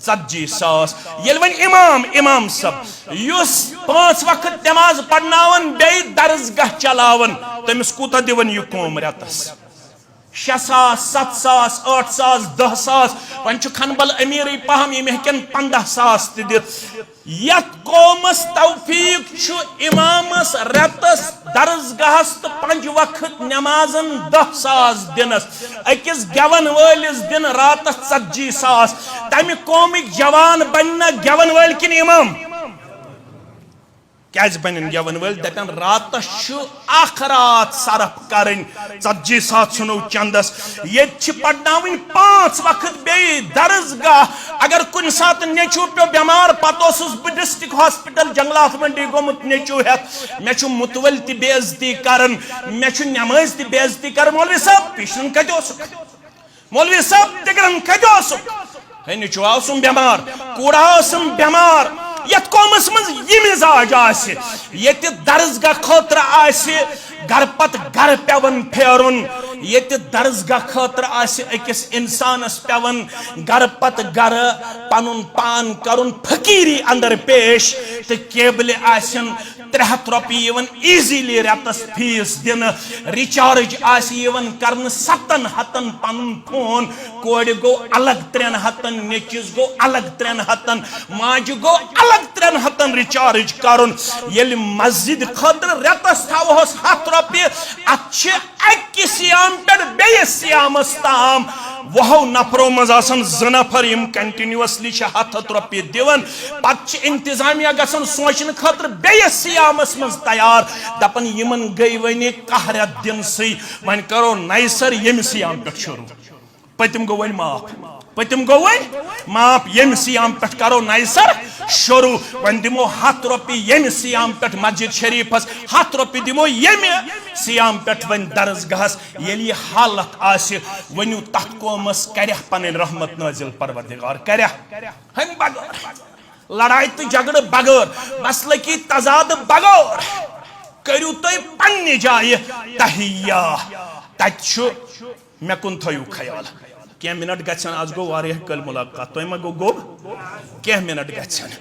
40 सास येल वन इमाम सब युस 5 वक्त नमाज पढ़नावन बे दरसगाह चलावन तमिस कूता दिवन यह कोम रतस 6 सास 7 सास 8 सास 10 सास वन खनबल अमीर पहम यम हेकन 15 सास दित यत कौमस तौफीक इमामस रतस दरसगाहस तो 5 वक्त नमाजन 10 सास दिनस अकिस गेवन वालिस दिन रातस 40 सास तमि कौमिक जवान बनना गेवन वाल किन इमाम क्या बन गेवन वल दपन रात रात सरफ करन 40 सास सुनो चंदस ये पढ़नावन 5 वक्त बे दरसगाह अगर कुन सात नेचू पे बीमार पतोस बह डिस्ट्रिक्ट हॉस्पिटल जंगलात मंडी गोमुत नेचू हेत मे मुतवल ति बेइज्जती करन मे नमाज ति बेइज्जती कर मौलवी साहब पिशन कदोस मौलवी साहब तिगरन कदोस है नेचू आसुम बीमार कूड़ा आसुम बीमार यत कौमस मज यह मिजाज आसि यत दरसगाह खतर आसि घर पत घर पेवन फेरुन यत दरसगाह खतर आसि अकिस इंसानस पेवन घर पत घर पनुन पान करुन फकीरी अंदर पेश तो केबल आसन 300 रुपये इजीली रतस फीस दिन रिचार्ज कर 7 हतन पन फोन कोड़ गो अलग 3 हतन नेचिस गो अलग 3 हतन माज गो अलग 3 हतन रिचार्ज करन येल मस्जिद खतर रतस थवहस 7 रुपये अच्छे सियाम पे बे सियामस ताम वह नफरो मज 2 नफर यम कंटिन्यूअसली 7 रुपये दिवन पत इंतजामिया गसन सोचन खतर बे सियामस मज तैयार दपन यमन गई वन कहर दिन सी वन करो नई सर यम सियाम पे शुरू पतिम गो वन माफ यम सियाम पे करो नई सर शुरू वन दिमो 7 रुपये यम सियाम पे मस्जिद शरीफस 7 रुपये दिमो यम सियाम पे वन दरसगाहस ये हालत आसि वनु तथ कौमस कर पन रहमत नाजिल परवरदिगार कर हम बगैर लड़ाई तो झगड़ बगैर मसल की तजाद बगैर करू तुम पन्ने जाए तहिया तु मे कुन थयु ख्याल क्या मिनट गन आज गो कल मुलाकात तुम गो गोब क्या मिनट गन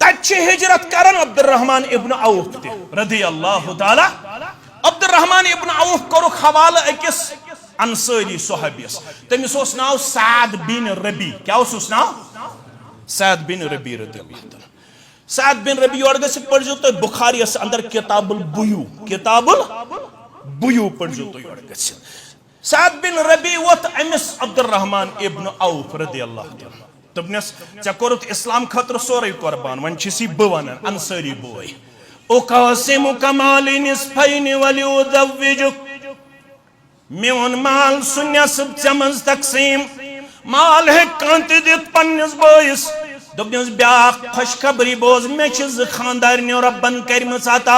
तत हिजरत कर अब्दुर्रहमान इब्न औफ रदी अल्लाह ताला अब्दुर्रहमान इब्न औफ कोरुक हवाला अकिस अंसारी सहाबियस तमिस ओस नाव साद बिन रबी क्या ओस नाव साद बिन रबी रदी अल्लाह ताला साद बिन रबी और गस पढ़जो तो बुखारी अंदर किताबुल बुयू पढ़जो तो और गस साद बिन रबी वोत अमिस अब्दुर्रहमान इब्न औफ रदी अल्लाह ताला तबनस च कोरुत इस्लाम खतर सोरे कुर्बान वन छिसी ब वनन अंसारी बोय उकासिमु कमालि निस्फैन वलिउदव्विजुक मेन माल सुन्नसब चमज तकसीम माल है कांत दित पन्निस बोइस दोपनस ब्याक खुशखबरी बोज मे ज खानदारिन रब्बन करमस अता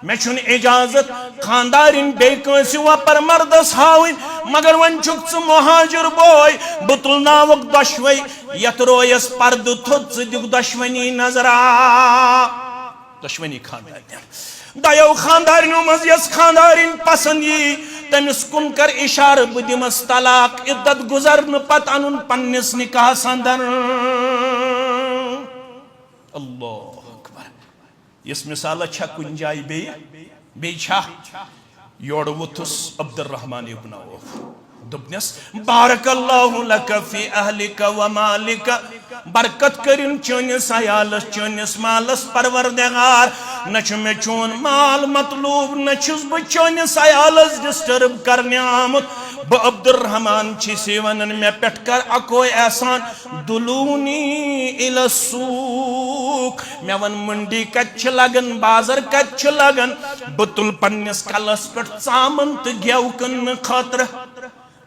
मे छुन इजाजत खानदारिन बे कंस वपर मर्दस हावन मगर वन छुक मुहाजिर बोय बुतुल नावक दशवई यत रोयस पर्द थोत दिक दशवनी नजरा दशवनी खानदारिन दयो खानदारिनो मज यस खानदारिन पसंद यी तमिस कुन कर इशार बुदिमस तलाक इद्दत गुजरन पत अनुन पन्निस निकाह संदन अल्लाह अकबर इस मिसाल छा कुन जाय बे छा योड़ वुथुस अब्दुर्रहमान इब्न औफ दुपनस बारकल्लाहु लक फी अहलिका व मालिका बरकत करिन चोनिस अयालस चोनिस मालस परवरदिगार न मे चोन माल मतलूब न ब चोनिस अयालस डिस्टर्ब करने आमुत ब अब्दुर्रहमान छिसी वनन मे पेट कर अको एहसान दुलूनी इल सूक मे वन मंडी कच्छ लगन बाजार कच्छ लगन बतुल पन्निस कलस पेट सामन त गेव कन खातर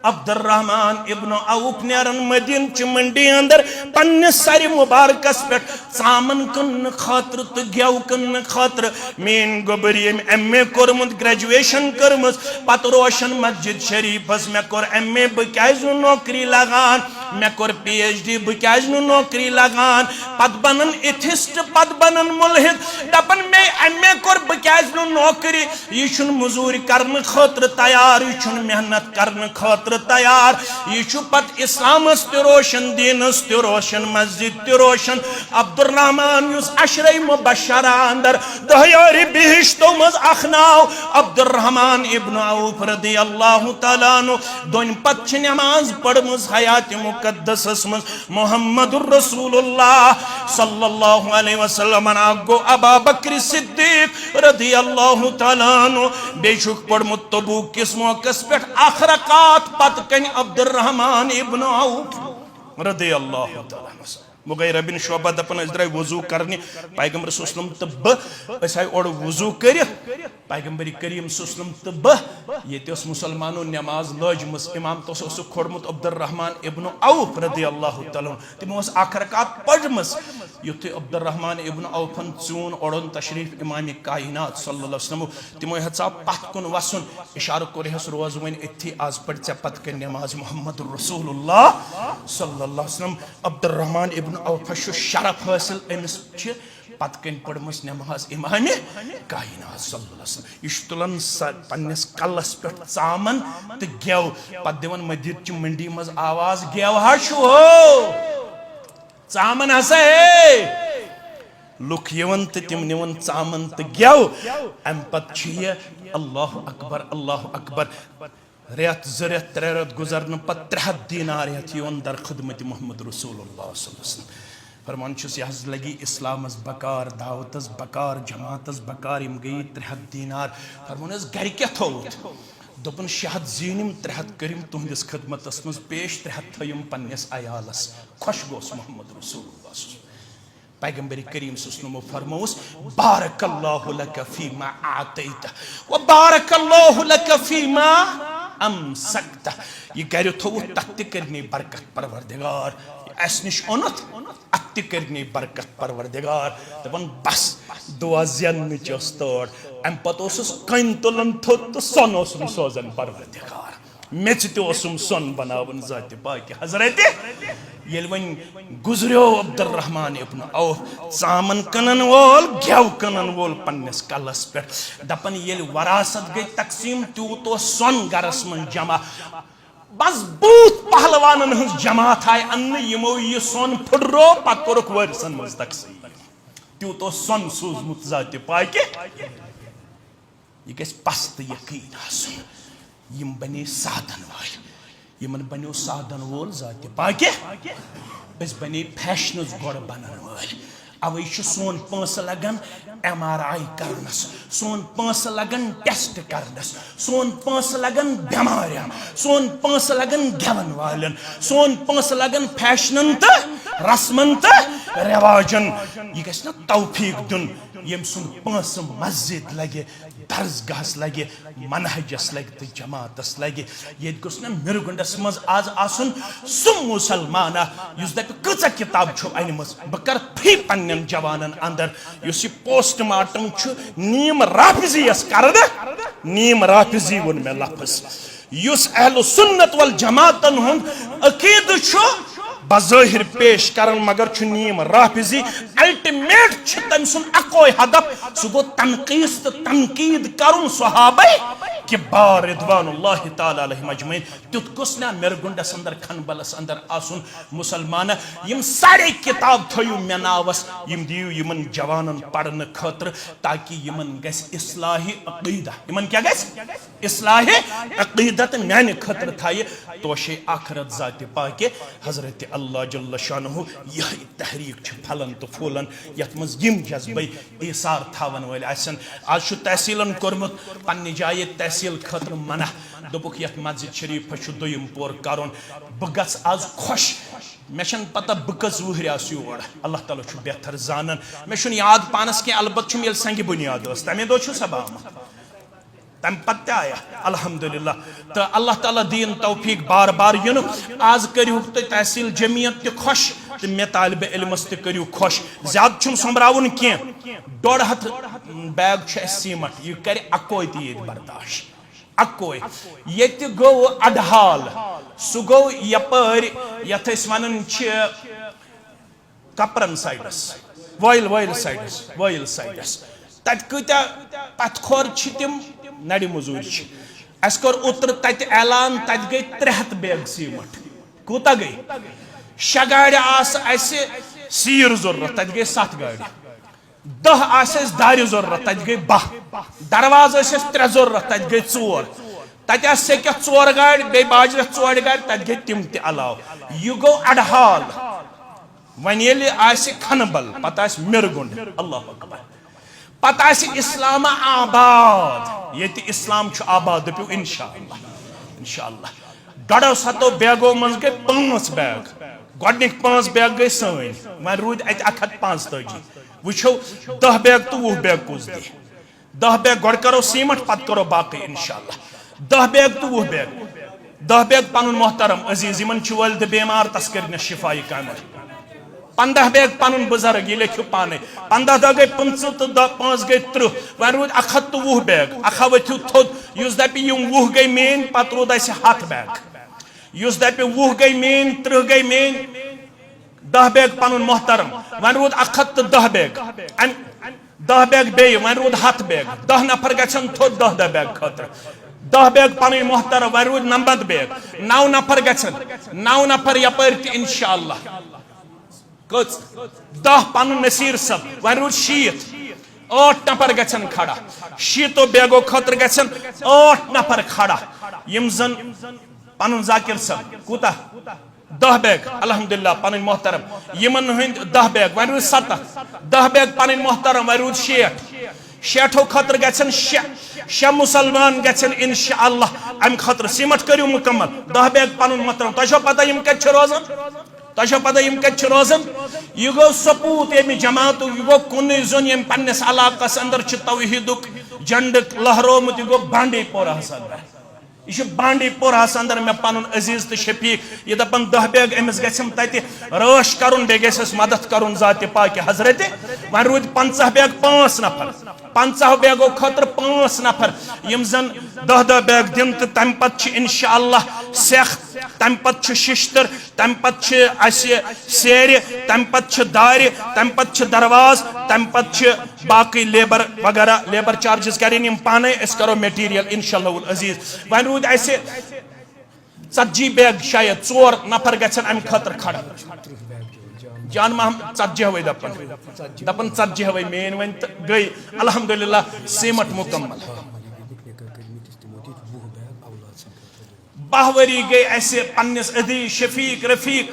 अब्दुर्रहमान इब्न औफ नेरन मदीन च मंडी अंदर पन्ने सारी मुबारकस पे सामन कन खातर तो गेव कन खातर मेन गोबर यम एमए कोरमुत ग्रेजुएशन करमस पत रोशन मस्जिद शरीफस मे कोर एमए बह क्याज नौकरी लगान मे कोर पीएचडी बह क्याज नौकरी लगान पत बनन एथिस्ट पत बनन मुल्हिद दपन मे एमए कोर बह क्याज नौकरी यह मजूर करने खातर तैयार यह मेहनत करने खातर तैयार यह पत इस्लामस ते रोशन दीनस ते रोशन मस्जिद ते रोशन अब्दुर्रहमान युस अशरे मुबशरा अंदर दहयारी बिहिश्तो मज अख नाव अब्दुर्रहमान इब्न औफ रदियल्लाहु तआला अन्हु दोन पत छ नमाज पढ़मस हयात मुकद्दसस मज मुहम्मदुर रसूलुल्लाह सल्लल्लाहु अलैहि वसल्लम गो अबू बकर सिद्दीक रदियल्लाहु तआला अन्हु बेशुक पढ़मुत तबूक किस मौकस पे आख रकात पत कन अब्दुर्रहमान इब्न औफ रदियल्लाहु तआला अन्हु मुगैरा बिन शुअबा दपन द्राय वजू करने पैगंबर सल्लल्लाहु अलैहि वसल्लम तो बह और वजू कर पैगंबर करीम सल्लल्लाहु अलैहि वसल्लम तो बह ये मुसलमानों नमाज लजमस इमाम तो खोड़मुत अब्दुर्रहमान इब्न औफ रदियल्लाहु तआला तिमो आख रकात पढ़मस युथ अब्दुर्रहमान इब्न औफन चून ओड़न तशरीफ इमाम कायनात सल्लल्लाहु अलैहि वसल्लम तिमो हचा पत कुन वसन इशारा कोरहस रोज वन इथि आज पढ़ चे पत के नमाज मुहम्मदुर रसूलुल्लाह सल्लल्लाहु अलैहि वसल्लम अब्दुर्रहमान इब्न औफ शरफ हासिल अमिस पत कन पढ़मस नमाज इमाम कायनात सल्लल्लाहु अलैहि वसल्लम यह तुलन पन्नस कलस पे चामन तो गेव पत दिवन मस्जिद च मंडी मज आवाज गेव हो चामन हसा है लुक यवन तो तिम निवन चामन तो गेव अम पत अल्लाह अकबर रेत जरेत त्रे रेत गुजरन पत 3 दीनार हेत यवन दर खिदमत मोहम्मद रसूलुल्लाह सल्लल्लाहु अलैहि वसल्लम फरमान यह लगी इस्लामस बकार दावतस बकार जमातस बकार यम गई 3 दीनार फरमान घर क्या थोत दोपन 6 जीनिम 3 करिम तुहदिस खिदमतस मज पेश 3 थयम पन्नस अयालस खुश गोस मोहम्मद रसूलुल्लाह पैगंबर करीम सल्लल्लाहु फरमोस बारकल्लाहु लक फीमा आतैत व बारकल्लाहु लक फीमा अमसकत ये घर थो तत करनी बरकत परवरदिगार अस निश ओनत अत करनी बरकत परवरदिगार दपन बस दुआ जन तोड़ अम पत कन तुलन थोत तो सन सोजन परवरदिगार मेच तोसम सन बनावन जात पाक हजरत ये वन गुजरो अब्दुर्रहमान इब्न औफ चामन कनन वोल गेव कनन वोल पन्नस कलस पे दपन ये वरासत गई तकसीम तो सन गरस मन जमा मजबूत पहलवानन हज जमात आय अन्न यमो ये सन फुडरो पत कोरक वरसन मज तकसीम तो सन सूजमुत जात पाक ये गस पस्त यकीन आसन यम बने साधन वाल यमन बनो साधन वोल जात पाक अस बने फैशनस गोड़ बनन वाल अवे सोन पैस लगन MRI करनस सोन पैस लगन टेस्ट करनस सोन पैस लगन बेमारियन सोन पैस लगन गेवन वालन सोन पैस लगन फैशनन तो रस्मन तो रिवाजन यह गस ना तौफीक दुन यम सुन पैस मस्जिद लगे दरसगाहस लगे मनहजस लगे तो जमातस लगे ये गोस ना मिरगुंडस मज आज आसन सुम मुसलमाना युस दप कचा किताब छु अनमस बकर फी पन्नन जवानन अंदर युस पोस्टमार्टम छु नीम राफिजी यस करद नीम राफिजी वन में लफ्ज युस अहल सुन्नत वल जमातन हुन अकीद छु बज़ाहिर पेश करन मगर छु नीम राफिजी अल्टीमेट छु तम सुन अकोय हदफ सुगो तनकीस तो तनकीद करुन सहाबे कि बार रिदवानुल्लाह ताला अलैहिम अजमईन तुत कुसना मिरगुंडस अंदर खनबलस अंदर आसुन मुसलमान यम सारे किताब थयु मेनावस यम दियु यमन जवानन पढ़न खतर ताकि यमन गस इस्लाही अकीदा यमन क्या गस इस्लाही अकीदत मैंने खतर थाये तोशे आखरत जात पाके हजरत अल्लाह जल्ल शानहु यह तहरीक छ फलन तो फूलन यत मज यम जज्बे एसार थावन वाले आसन आज छु तहसीलन कोरमत पन्नी जाये तहसील खतर मना दोपुक यत मस्जिद शरीफ छु दोयम पोर करुन बगस आज खुश मेशन पता बकस वहर योर अल्लाह ताला छु बेहतर जानन मे छु याद पानस के अलबत छु मेल संग बुनियाद तमे दो छु सब तम पत्ते आया अल्हम्दुलिल्लाह। तो अल्लाह ताला दीन तौफीक बार बार युन। आज करू तो तहसील जमीयत ते खुश तो मे तालिब इल्मस ते करू खुश। ज्यादा छुम सोमरावन की 1.5 बैग सीमट यह कर अकोय तीत बर्दाश्त अकोय ये गो अडहाल सह गो यपर यथ वन कपरन साइडस वॉयल साइडस तत कत्या पथ खोर तिम नड़ मजूर अस कोर उतर तत ऐलान तत गई 300 बैग सीमट कूता गई 6 गाड़ सीर जरूरत तत गई 7 गाड़ 10 दार जरूरत तत गई 12 दरवाज 3 जरूरत तत गई 4 तत सेक 4 गाड़ बे बाजर 4 गाड़ तत गई तिम ते अलाव यह गो अडहाल वन खनबल पता मिरगुंड अल्लाह अकबर पता इस्लाम आबाद ये इस्लाम आबाद दपो इंशाअल्लाह 150 बैगों मज गई 5 बैग गोडनिक 5 बैग गई सन वन रूद 145 वो 10 बैग तो 20 बैग कुछ दे 10 बैग गोड करो सीमट पत करो बाकी इंशाअल्लाह 10 बैग तो 20 बैग 10 बैग पन मोहतरम अजीज इन वालद बेमार तस कर शिफाई कामल 15 बैग पन बुजुर्ग ये लिखो पाने 15 दह गई 15 तो 5 गई 30 वन रूद 120 बैग अखा वो थोद युस दपि 20 गई मेन पत रूद 7 बैग युस दपि 20 गई मेन 30 गई मेन 10 बैग पन मोहतरम वन रूद 110 बैग 10 बैग बे वन रूद 7 बैग 10 नफर गन थोद 10 बैग खतर 10 बैग पन मोहतरम वन रूद 90 बैग 9 नफर गन 9 नफर यपर इंशाअल्लाह 10 पन नसीर सब वन रूद 60 8 नफर गन खड़ा 60 बैगो खतर गन 8 नफर खड़ा यम जन पन जाकिर सब कूता 10 बैग अल्हम्दुलिल्लाह पन मोहतरम यमन हंद 10 बैग वन रूद 70 10 बैग पन मोहतरम वन रूद 60 खतर गन 6 मुसलमान गन इंशाअल्लाह अम खतर सीमट करू मुकम्मल 10 बैग पन मोहतरम तुझो पता यम कत रोजान तुझो पता यम कत रोजान यह गो सपूत यम जमात यह गो कुन जोन यम पन्नस इलाकस अंदर तौहीदुक झंड लहरोमुत यह गो बांडीपोरा अंदर यह बांडीपोरा अंदर मे पन अजीज तो शफीक यह दपन 10 बैग अमिस गम तत रश कर बे गस मदद कर जात पाक हजरत वन रूद 50 बैग 5 नफर 50 बैगो खतर 5 नफर यम जन 10 बैग दिन तो तम पत इंशाअल्लाह सेख तम पत शिश्तर तम पत सेर तम पत दार तम पत दरवाज तम पत बाकी लेबर वगैरह लेबर चार्जेस करें पाने करो मटीरियल इंशाअल्लाह अजीज वन रूद 40 बैग शायद 4 नफर गन अम खतर खड़ा जान महम 40 दपन 40 मेन वन गई अल्हम्दुलिल्लाह सीमट मुकम्मल 12 वरी गई पन्नस अदी शफीक रफीक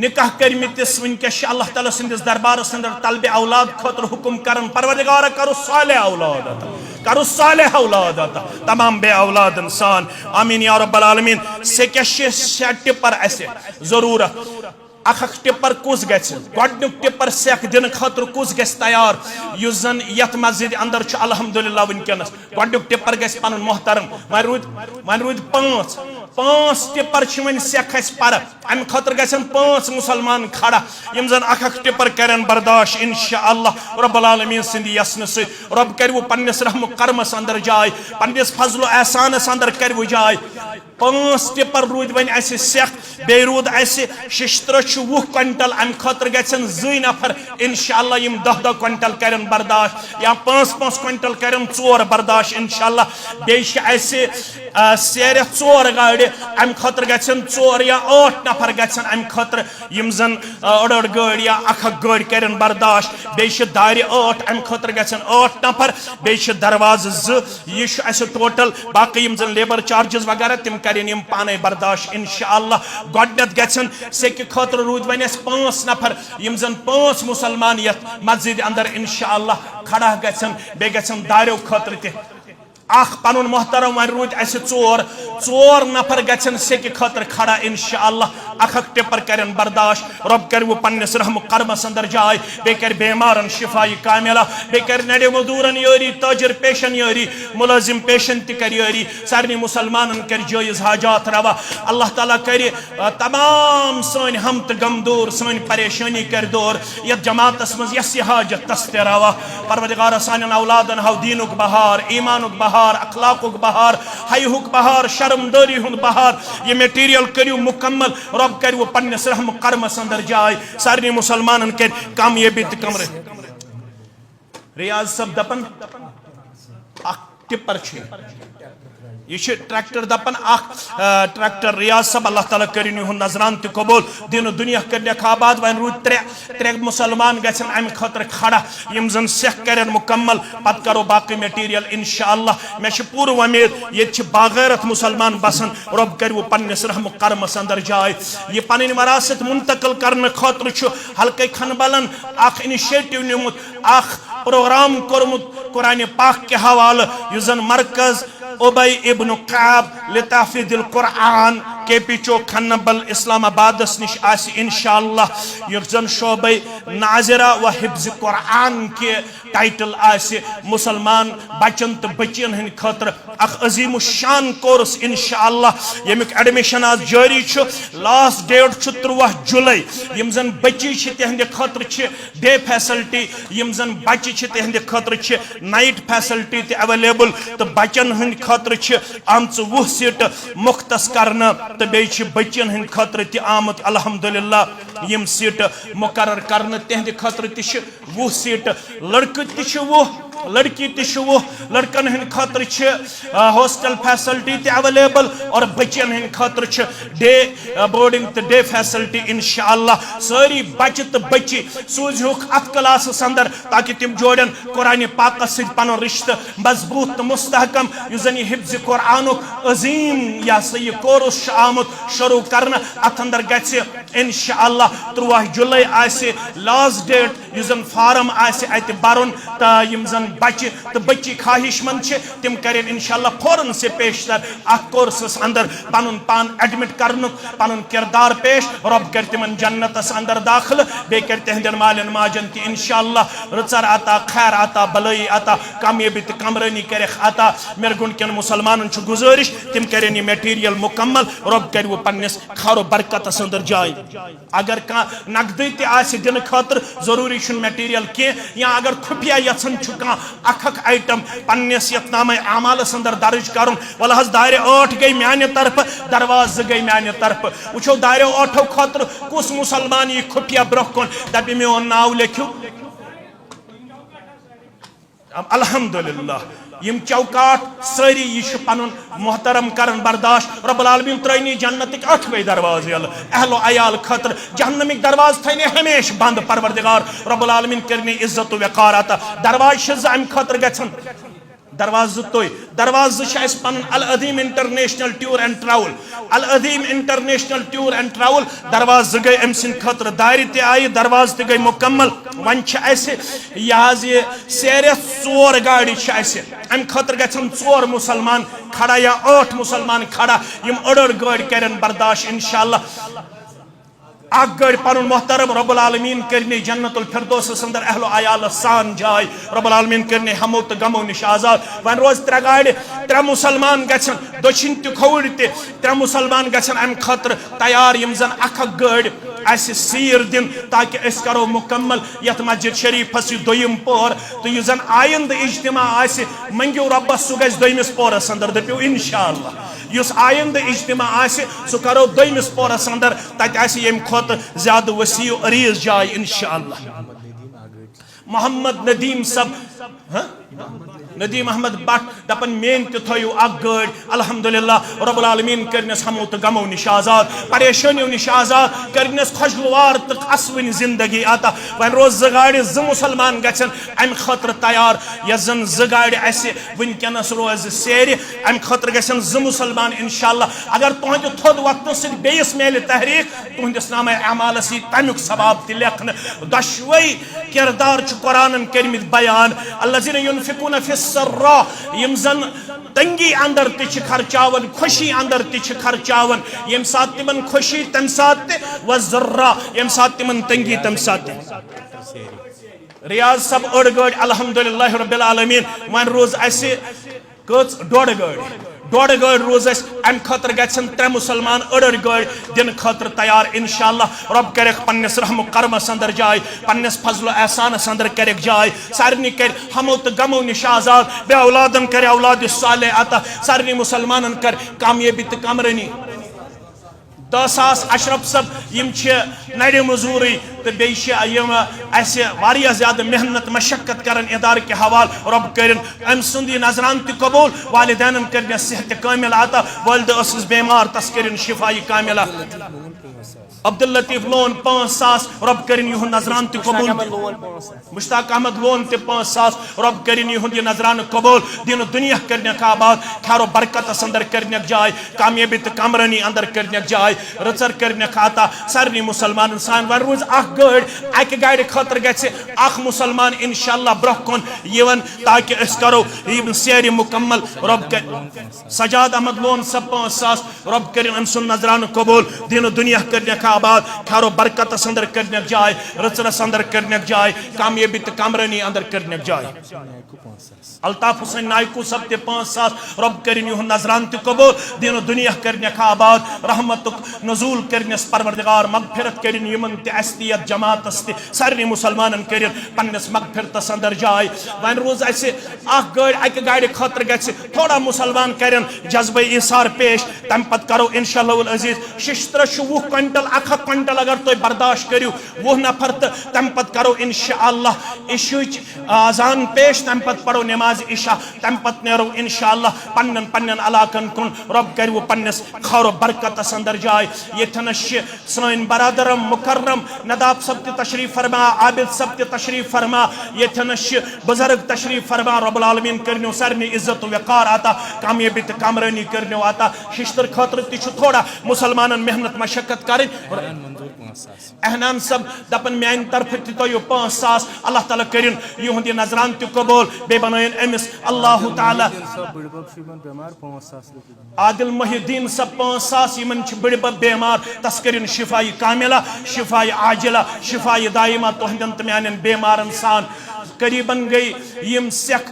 निकाह करमितिस वनकस अल्लाह ताला सिंदिस दरबारस अंदर तलब औलाद खतर हुक्म करन परवरदिगार करो सालेह औलाद अता करो सालेह औलाद अता तमाम बे औलाद इंसान आमीन या रब्बल आलमीन से क्या टिपर असे जरूरत अख टिपर कुस गुक टिपर सेक दिन खतर कुस ग तैयार युस जन यथ मस्जिद अंदर अल्हम्दुलिल्लाह वनकस गुक टिपर ग पन मोहतरम वन रूद 5 टिपर वन सेख पर अम खतर गन 5 मुसलमान खड़ा यम जन अख टिपर करन बर्दाश्त इंशाअल्लाह रब्बुल आलमीन सिंद यसन से रब करव पन्नस रहम करमस अंदर जाय पन्नस फजल एहसानस अंदर करव जाय 5 टिपर रूद वन सेख बे रूद 20 क्विंटल अम खतर गन 2 नफर इंशाअल्लाह यम 10 क्विंटल करन बर्दाश्त या 5 क्विंटल करन 4 बर्दाश्त इंशाअल्लाह बे सेर 4 गाड़ अम खतर गन 4 या 8 नफर गन अम खतर यम जन अड़ गाड़ या अख गाड़ करन बर्दाश्त बे दार 8 अम खतर गन 8 नफर बे दरवाज 2 यह टोटल बाकी यम जन लेबर चार्जेस वगैरह तिम करें यम पाने बर्दाश्त इंशाअल्लाह गोडनेथ गन से खतर रूद वन 5 नफर यम जन 5 मुसलमान यथ मस्जिद अंदर इंशाअल्लाह खड़ा गन बे गन दारो खतर ते अख पन मोहतरम वन रूद 4 नफर गन से खतर खड़ा इंशाअल्लाह अख टिपर करन बर्दाश्त रब कर वो पन्नस रहम करमस अंदर जाय बे कर बेमारन शिफाई कामिला बे कर नडे मजदूरन यारी ताजिर पेशन यारी मुलाजिम पेशन ति कर यारी सारनी मुसलमानन कर जायज हाजात रवा अल्लाह ताला कर तमाम सन हम त गम दूर सन परेशानी कर दूर य जमातस मज यस हाजत तस्ते रवा परवरदिगार सानन औलादन हाव दीनुक बहार ईमानुक बहार अखलाकुक बहार हयुक बहार शर्मदारी हुन बहार ये मटेरियल करियो मुकम्मल रब करियो पन्नस रहम करमस अंदर जाय सारनी मुसलमानन कर कामयाबी त कमरे रियाज सब दपन टिपर यह ट्रैक्टर दपन ट्रैक्टर रियाज सब अल्लाह ताला करिन हुन नजरान त कबूल दिन दुनिया कर आबाद वन रूद त्रे मुसलमान गसन अम खतर खड़ा यम जन सेख करन मुकम्मल पत करो बाकी मटेरियल इंशाअल्लाह मे पूर उम्मीद ये बागैरत मुसलमान बसन रब कर वो पन्नस रहम करमस अंदर जाय ये पन वरासत मुंतकिल करने खतर हल्के खनबलन अख इनिशिएटिव निमुत अख प्रोग्राम कोरमुत कुरान पाक के हवाले युजन मरकज उबई इब्न काब लिताफिदिल कुरान के पिचो खन्नबल इस्लामाबाद निश आसि इंशाअल्लाह युजन शोबे नाजिरा व हिफ्ज कुरान के टाइटल आसि मुसलमान बचन तो बचियन हन खतर अख अजीम शान कोर्स इंशाअल्लाह यमिक एडमिशन आज जारी छु लास्ट डेट छु 3 जुलाई यम जन बच्ची छ तेहंदे खतर छ डे फैसिलिटी यम जन बच्ची छ तेहंदे खतर छ नाइट फैसिलिटी ते अवेलेबल तो बचन हन खतर छ आमच 20 सीट मुख्तस करना तो बे बच्चन हंद खतर त आमत अल्हम्दुलिल्लाह यम सीट मुकर्रर करने तेहंदे खतर त 20 सीट लड़क त 20 लड़की त 20 लड़कन हंद खतर हॉस्टल फैसिलिटी त अवेलेबल और बच्चन हंद खतर डे बोर्डिंग तो डे फैसिलिटी इंशाअल्लाह सारी बच्चे तो बच्ची सूझुक अत क्लास अंदर ताकि तिम जोड़न कुरान पाक सद पन रिश्ते मजबूत तो मुस्तहकम युजन हिफ्ज कुरानुक अजीम या सही कोर्स आमुत शुरू करना अत अंदर गि इंशाअल्लाह 3 जुलाई आसे लास्ट डेट युजन फार्म आसे अत बरुन तो यम जन बच्चे तो बच्ची ख्वाहिशमंद तिम करें इंशाअल्लाह फौरन से पेशतर अत कोर्सस अंदर पनुन पान एडमिट करनुक पनुन किरदार पेश रब कर तिमन जन्नतस अंदर दाखिल बे कर तेहंदन मालन माजन की इंशाअल्लाह रचर आता खैर आता भलाई आता कामयाबी त कमरनी करे आता मेरे गुण के मुसलमानन छु गुजारिश तिम करें ये मटेरियल मुकम्मल रब कर वो पन्नस खारो बरकत अंदर जाय अगर का नकदी ते आसे दिन खातर जरूरी छु मटेरियल के या अगर खुफिया यछन छु का अखक आइटम पन्नस यतनामे अमाल अंदर दर्ज करन वलहज दायरे 8 गई म्याने तरफ दरवाज गई म्याने तरफ वुचो दायरे 8 खातर कुस मुसलमान ये खुफिया ब्रोकन दबि मेन नाव लेखियो अल्हम्दुलिल्लाह यम चौकाट सारी यह पन मोहतरम करन बर्दाश्त रब्बुल आलमीन त्रैनी जन्नतिक 8वें दरवाजे अहलो अयाल खतर जहन्नमिक दरवाज थने हमेश बंद परवरदिगार रब्बुल आलमीन करने इज्जत वकार अता दरवाज अम खतर गछन दरवाज तोय दरवाज पन Al Adeem international tour and travel Al Adeem international tour and travel दरवाज गई अम खतर दायरे ते आई दरवाज ते गई मुकम्मल वन ये सेर 4 गाड़ी अम खतर गन 4 मुसलमान खड़ा या 8 मुसलमान खड़ा यम अड़ गाड़ी करन बर्दाश्त इंशाअल्लाह अख गड़ पन मोहतरम रब्बुल आलमीन करने जन्नतुल फिरदौस अंदर अहलो अयाल सान जाय रब्बुल आलमीन करने हमो तो गमो निश आजाद वन रोज 3 गाड़ी 3 मुसलमान गछन दक्षिण ते खौड़ ते 3 मुसलमान गछन अम खतर तैयार यम जन अख गड़ आसे सीर दिन ताकि अस करो मुकम्मल यत मस्जिद शरीफस दोयम पोर तो यह जन आइंद इज्तिमा आसे मंगियो रब्बस सु गस दोयमिस पोरस अंदर दपियो इंशाअल्लाह युस आइंद इज्तिमा आसे सु करो दोयमिस पोरस अंदर तत आसे यम खत ज्यादा वसी अरीज जाय इंशाअल्लाह मोहम्मद नदीम सब नदीम अहमद बट दपन मेन थो गड़ अल्हम्दुलिल्लाह रब्बुल आलमीन करनस हमो तो गमो निश आजाद परेशानियों निश आजाद करनस खुशगवार तो असवन जिंदगी आता वन रोज 2 गाड़ी 2 मुसलमान गछन अम खतर तैयार यन 2 गाड़ी वनकस रोज सेर अम खतर गछन 2 मुसलमान इंशाअल्लाह अगर तुहद थोद वक्त बेस मेल तहरीक तुहदिस नाम अमालस तमुक सवाब त लेखन दशवे किरदार कुरान करमित बयान अल्लज़ीना युनफिकून फिस्सर्रा यम जन तंगी अंदर ति खर्चावन खुशी अंदर ति खर्चावन यम साथ तिमन खुशी तम साथ व जर्रा यम साथ तिमन तंगी तम साथ रियाज सब अड़ गड़ अल्हम्दुलिल्लाह रब्बिल आलमीन वन रोज ऐसे कच डोड़ गड़ रोज अम खतर गन 3 मुसलमान अड़ गड़ दिन खतर तैयार इंशाअल्लाह रब कर पन्नस रहम करमस अंदर जाय पन्नस फजल एहसानस अंदर कर जाय सारनी कर हमो तो गमो निश आजाद बे औलादन कर औलाद सालेह अता सारनी मुसलमानन कर कामयाबी तो कामरानी 10,000 अशरफ सब यम नड़ मजूरी तो बेया ज्यादा मेहनत मशक्कत कर इदार के हवाल रब कर अम सुंद नजरान त कबूल वालिदैन कर सेहत कामिल आता वालद बेमार तस कर शिफाई कामिला अब्दुल लतीफ लोन 5,000 रब कर नजरान त कबूल मुश्ताक अहमद लोन त 5,000 रब कर नजरान कबूल दिन दुनिया करने का आबाद खारो बरकत अंदर करने जाय कामयाबी तो कामरानी अंदर करने जाय रचर करने खाता सारे मुसलमान सान वन रोज गड़ अक गाड़ खतर गख मुसलमान इंशाअल्लाह ब्रोह कुन यवन ताकि करो सैर मुकम्मल रब कर सजाद अहमद लोन सब 5,000 रब कर नजरान कबूल दिन दुनिया करने का आबाद खारो बरकत अंदर करने जाय रचरस अंदर करने जाय कामयाबी तो कामरानी अंदर करने जाय अल्ताफ हुसैन नायकू सब 5,000 रब कर नजरान त कबूल दिन दुनिया करने का आबाद रहमत नजूल करने परवरदिगार मगफिरत कर अस्तियत जमात सारे मुसलमान कर पन्नस मगफिरत अंदर जाय वन रोज गड़ अक गाड़ खतर गि थोड़ा मुसलमान कर जज्बे इसार पेश तम पत करो इंशाअल्लाह अजीज शिश्तर 20 क्विंटल 1 क्विंटल अगर तुम बर्दाश्त करू 20 नफर तो तम पत करो इंशाअल्लाह इशुच आजान पेश तम पत पढ़ो नमाज इशा तम पत नेरो इंशाअल्लाह पन्न पन्न अलाकन कुन रब करू पन्नस खौरो बरकत अंदर जाय यथन सन बरादर मुकर्रम नदाब सब तशरीफ फरमा आबिद सब तशरीफ फरमा यथन बुजुर्ग तशरीफ फरमा रब्बुल आलमीन करनो सरनी इज्जत वकार आता कामयाबी तो कामरानी करनो आता शिश्तर खतर ति थोड़ा मुसलमानन मेहनत मशक्कत कर एहनान सब दपन मान तरफ तो 5,000 अल्लाह ताला करिन युहद नजरान त कबूल बे बनायन अमिस अल्लाह ताला आदिल मुहिद्दीन सब 5,000 यमन बड़ बेमार तस करिन शिफाई कामिला शिफाई आजिला शिफाई दाइमा तोहदन त मान बेमारन सान करीबन गई यम सेख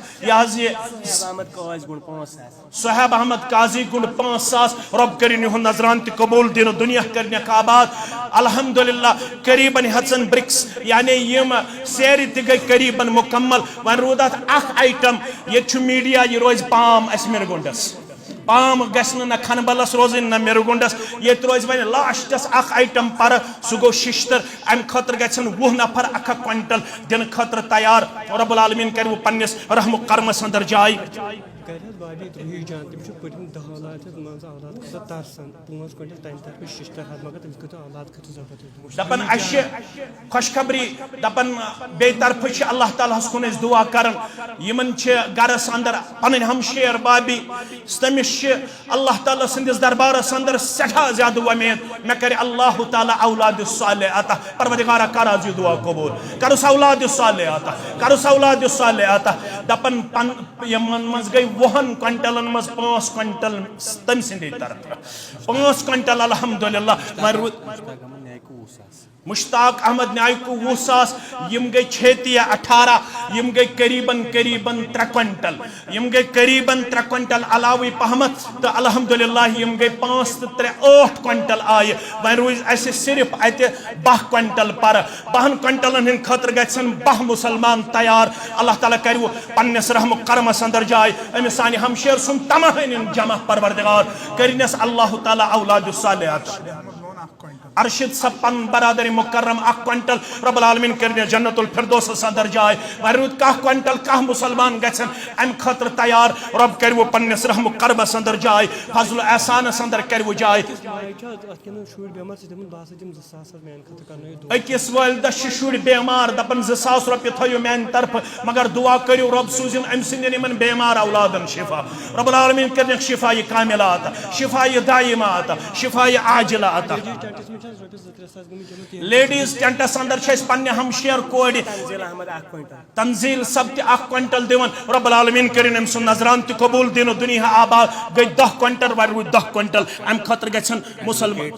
सुहैब अहमद काजी गुण 5,000 रब करिन नजरान त कबूल दिन दुनिया करने का बाद अल्हम्दुलिल्लाह करीबन हसन ब्रिक्स यानी यम सैर त गई करीबन मुकम्मल वन रोद आइटम ये मीडिया ये रोज पाम मिरगुंडस पाम गन खनबलस रोजन न मिरगुंडस ये रोज वन लास्टस आइटम पर सह गो शिश्तर अम खतर गन 20 नफर 1 क्विंटल दिन खतर तैयार रब्बुल आलमीन कर पन्नस रहम करमस अंदर जाय दपन खुशखबरी दपन बे तरफ अल्लाह ताला कुन दुआ कर गरस अंदर पन हमशेर बाबी तमिस अल्लाह ताला सदिस दरबारस अंदर सठा ज्यादा उम्मीद मे कर अल्लाह ताला औलाद सालेह अता परवरदिगार कर आज दुआ कबूल करस औलाद सालेह अता करस औलाद सालेह अता दपन यमन मज गई 20 क्विंटलन मज 5 क्विंटल तम सिंदे तरफ 5 क्विंटल अल्हम्दुलिल्लाह मुश्ताक अहमद नायकू 20,000 यम गई 6 या 18 यम गई करीबन 3 क्विंटल यम गई करीबन 3 क्विंटल अलावी पहमत तो अल्हम्दुलिल्लाह यम गई 5 तो 3 8 क्विंटल आये वन रोज ऐसे सिर्फ अत 12 क्विंटल पर 12 क्विंटलन हिंद खतर गन 12 मुसलमान तैयार अल्लाह ताला करू पन्नस रहम करमस अंदर जाय अमिस सानि हमशेर सुन तमाम जमा परवरदिगार करिनस अल्लाह ताला औलाद सालेह अरशद सपन बरादर मुकर्रम 1 क्विंटल रब्बुल आलमीन करने जन्नतुल फिरदौस अंदर जाय वरुद 1 क्विंटल 1 मुसलमान गसन अम खतर तैयार रब कर पन्नस रहम करबस अंदर जाय फजल एहसान अंदर कर जाय अकिस वालिद शुर बेमार दपन 2,000 रुपये थो मान तरफ मगर दुआ करू रब सूजिन अम सिंदन बेमार औलादन शिफा रब्बुल आलमीन करने शिफाई कामिला अता शिफाई दाइमा अता शिफाई आजिला अता लेडीज टेंटस अंदर पन्ने हमशेर कोड़ तंजील सब तक क्विंटल दिवन रब्बुल आलमीन करिन अम सुन नजरान त कबूल दिन दुनिया आबाद गई 10 क्विंटल वर 10 क्विंटल अम खतर गछन मुसलमान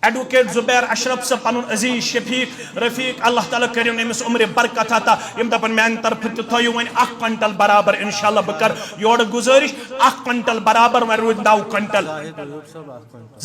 एडवोकेट जुबैर अशरफ से पन अजीज शफीक रफीक अल्लाह ताला करिन अमिस उम्र बरकत अता यम दपन मान तरफ थयो वन 1 क्विंटल बराबर इंशाल्लाह बकर योड़ गुजारिश 1 क्विंटल बराबर one rose 9 quintal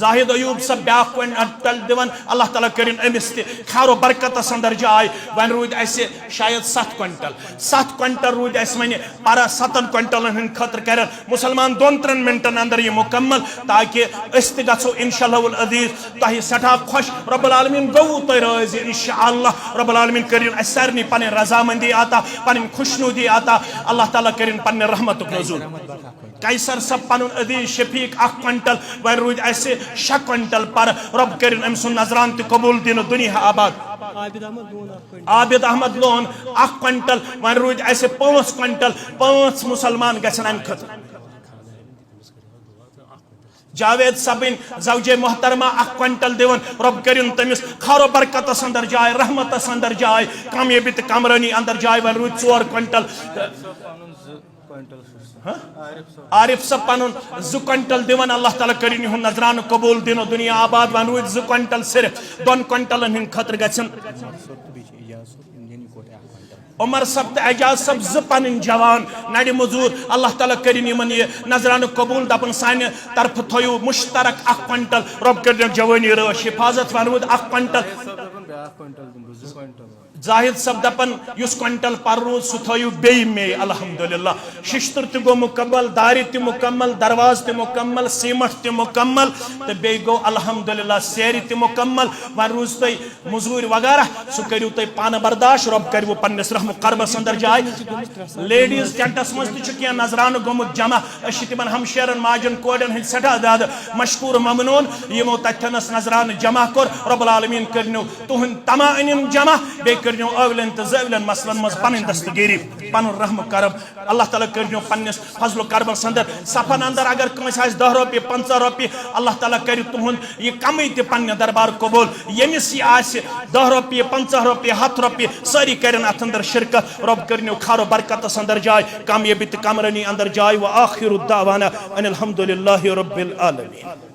Zahid Ayub सब ब्या क्विंटल दिवन अल्लाह ताला करिन अमिस खारो बरकत अंदर जाय वन रोज ऐसे शायद 7 क्विंटल रोज ऐसे वने पारा 7 क्विंटल हन खतर कर मुसलमान 2-3 मिनटन अंदर ये मुकम्मल ताकि अस्त गछो इंशाल्लाह उल अजीज ताहि सठा खुश रब्बुल आलमीन गो तो राजी इंशाअल्लाह रब्बुल आलमीन करिन असरनी पन रजामंदी आता पन खुशनुदी आता अल्लाह ताला करिन पन रहमत नज़ूल कैसर सब पन अजीज शफीक 1 क्विंटल वर रोज ऐसे 6 क्विंटल पर रब करिन अम सुन नजरान त कबूल दिन दुनिया आबाद आबिद अहमद लोन 1 क्विंटल वर रोज ऐसे 5 क्विंटल 5 मुसलमान गछन अम खत जावेद सबिन जौजे मोहतरमा 1 क्विंटल दिवन रब करिन तमिस खारो बरकत अंदर जाय रहमत अंदर जाय कामयाबी त कामरानी अंदर जाय वन रोज 4 क्विंटल आरिफ सब पन 2 क्विंटल दिवन अल्लाह ताला करिन हुन नजरान कबूल दिन दुनिया आबाद वन रोज 2 क्विंटल सिर्फ 2 क्विंटल हिन खतर गछन उमर सब एजाज सब जपन जवान नड़ मजूर अल्लाह ताला करिन यमन ये नजरान कबूल दपन साने तरफ थयो मुश्तरक 1 क्विंटल रब करिन जवानी रश हिफाजत वन 1 क्विंटल जाहिद सब दपन युस क्विंटल पर रोज सु थयो बे में अल्हम्दुलिल्लाह शिश्तर त गो मुकम्मल दारी त मुकम्मल दरवाज त मुकम्मल सीमट त मुकम्मल त बे गो अल्हम्दुलिल्लाह सेरी त मुकम्मल वन रोज तय मजूर वगैरह सु करियो तय पान बर्दाश्त रब करियो पन्नस रहम करबस अंदर जाय लेडीज टेंटस मस्त चुकिया नजरान गोमुत जमा अशितमन हमशेरन माजन कोडन हिन सटा दाद मशकूर ममनून यमो तथनस नजरान जमा कर रब्बुल आलमीन करनो तुहन तमाम जमा बे करनो अवलन त जवलन मसलन मज पन दस्तगिरी पन रहम करब अल्लाह ताला करनो पन्नस फजल करब अंदर सफन अंदर अगर कस 10 रुपये 50 रुपये अल्लाह ताला कर तुहन ये कमी त पन्न दरबार कबूल यमिस आस 10 रुपये 50 रुपये 7 रुपये सारी करन अत अंदर शिरकत रब करनो खारो बरकत अंदर जाय कामयाबी त कामरानी अंदर जाय व आखिरु दावाना अनिल हम्दुलिल्लाहि रब्बिल आलमीन।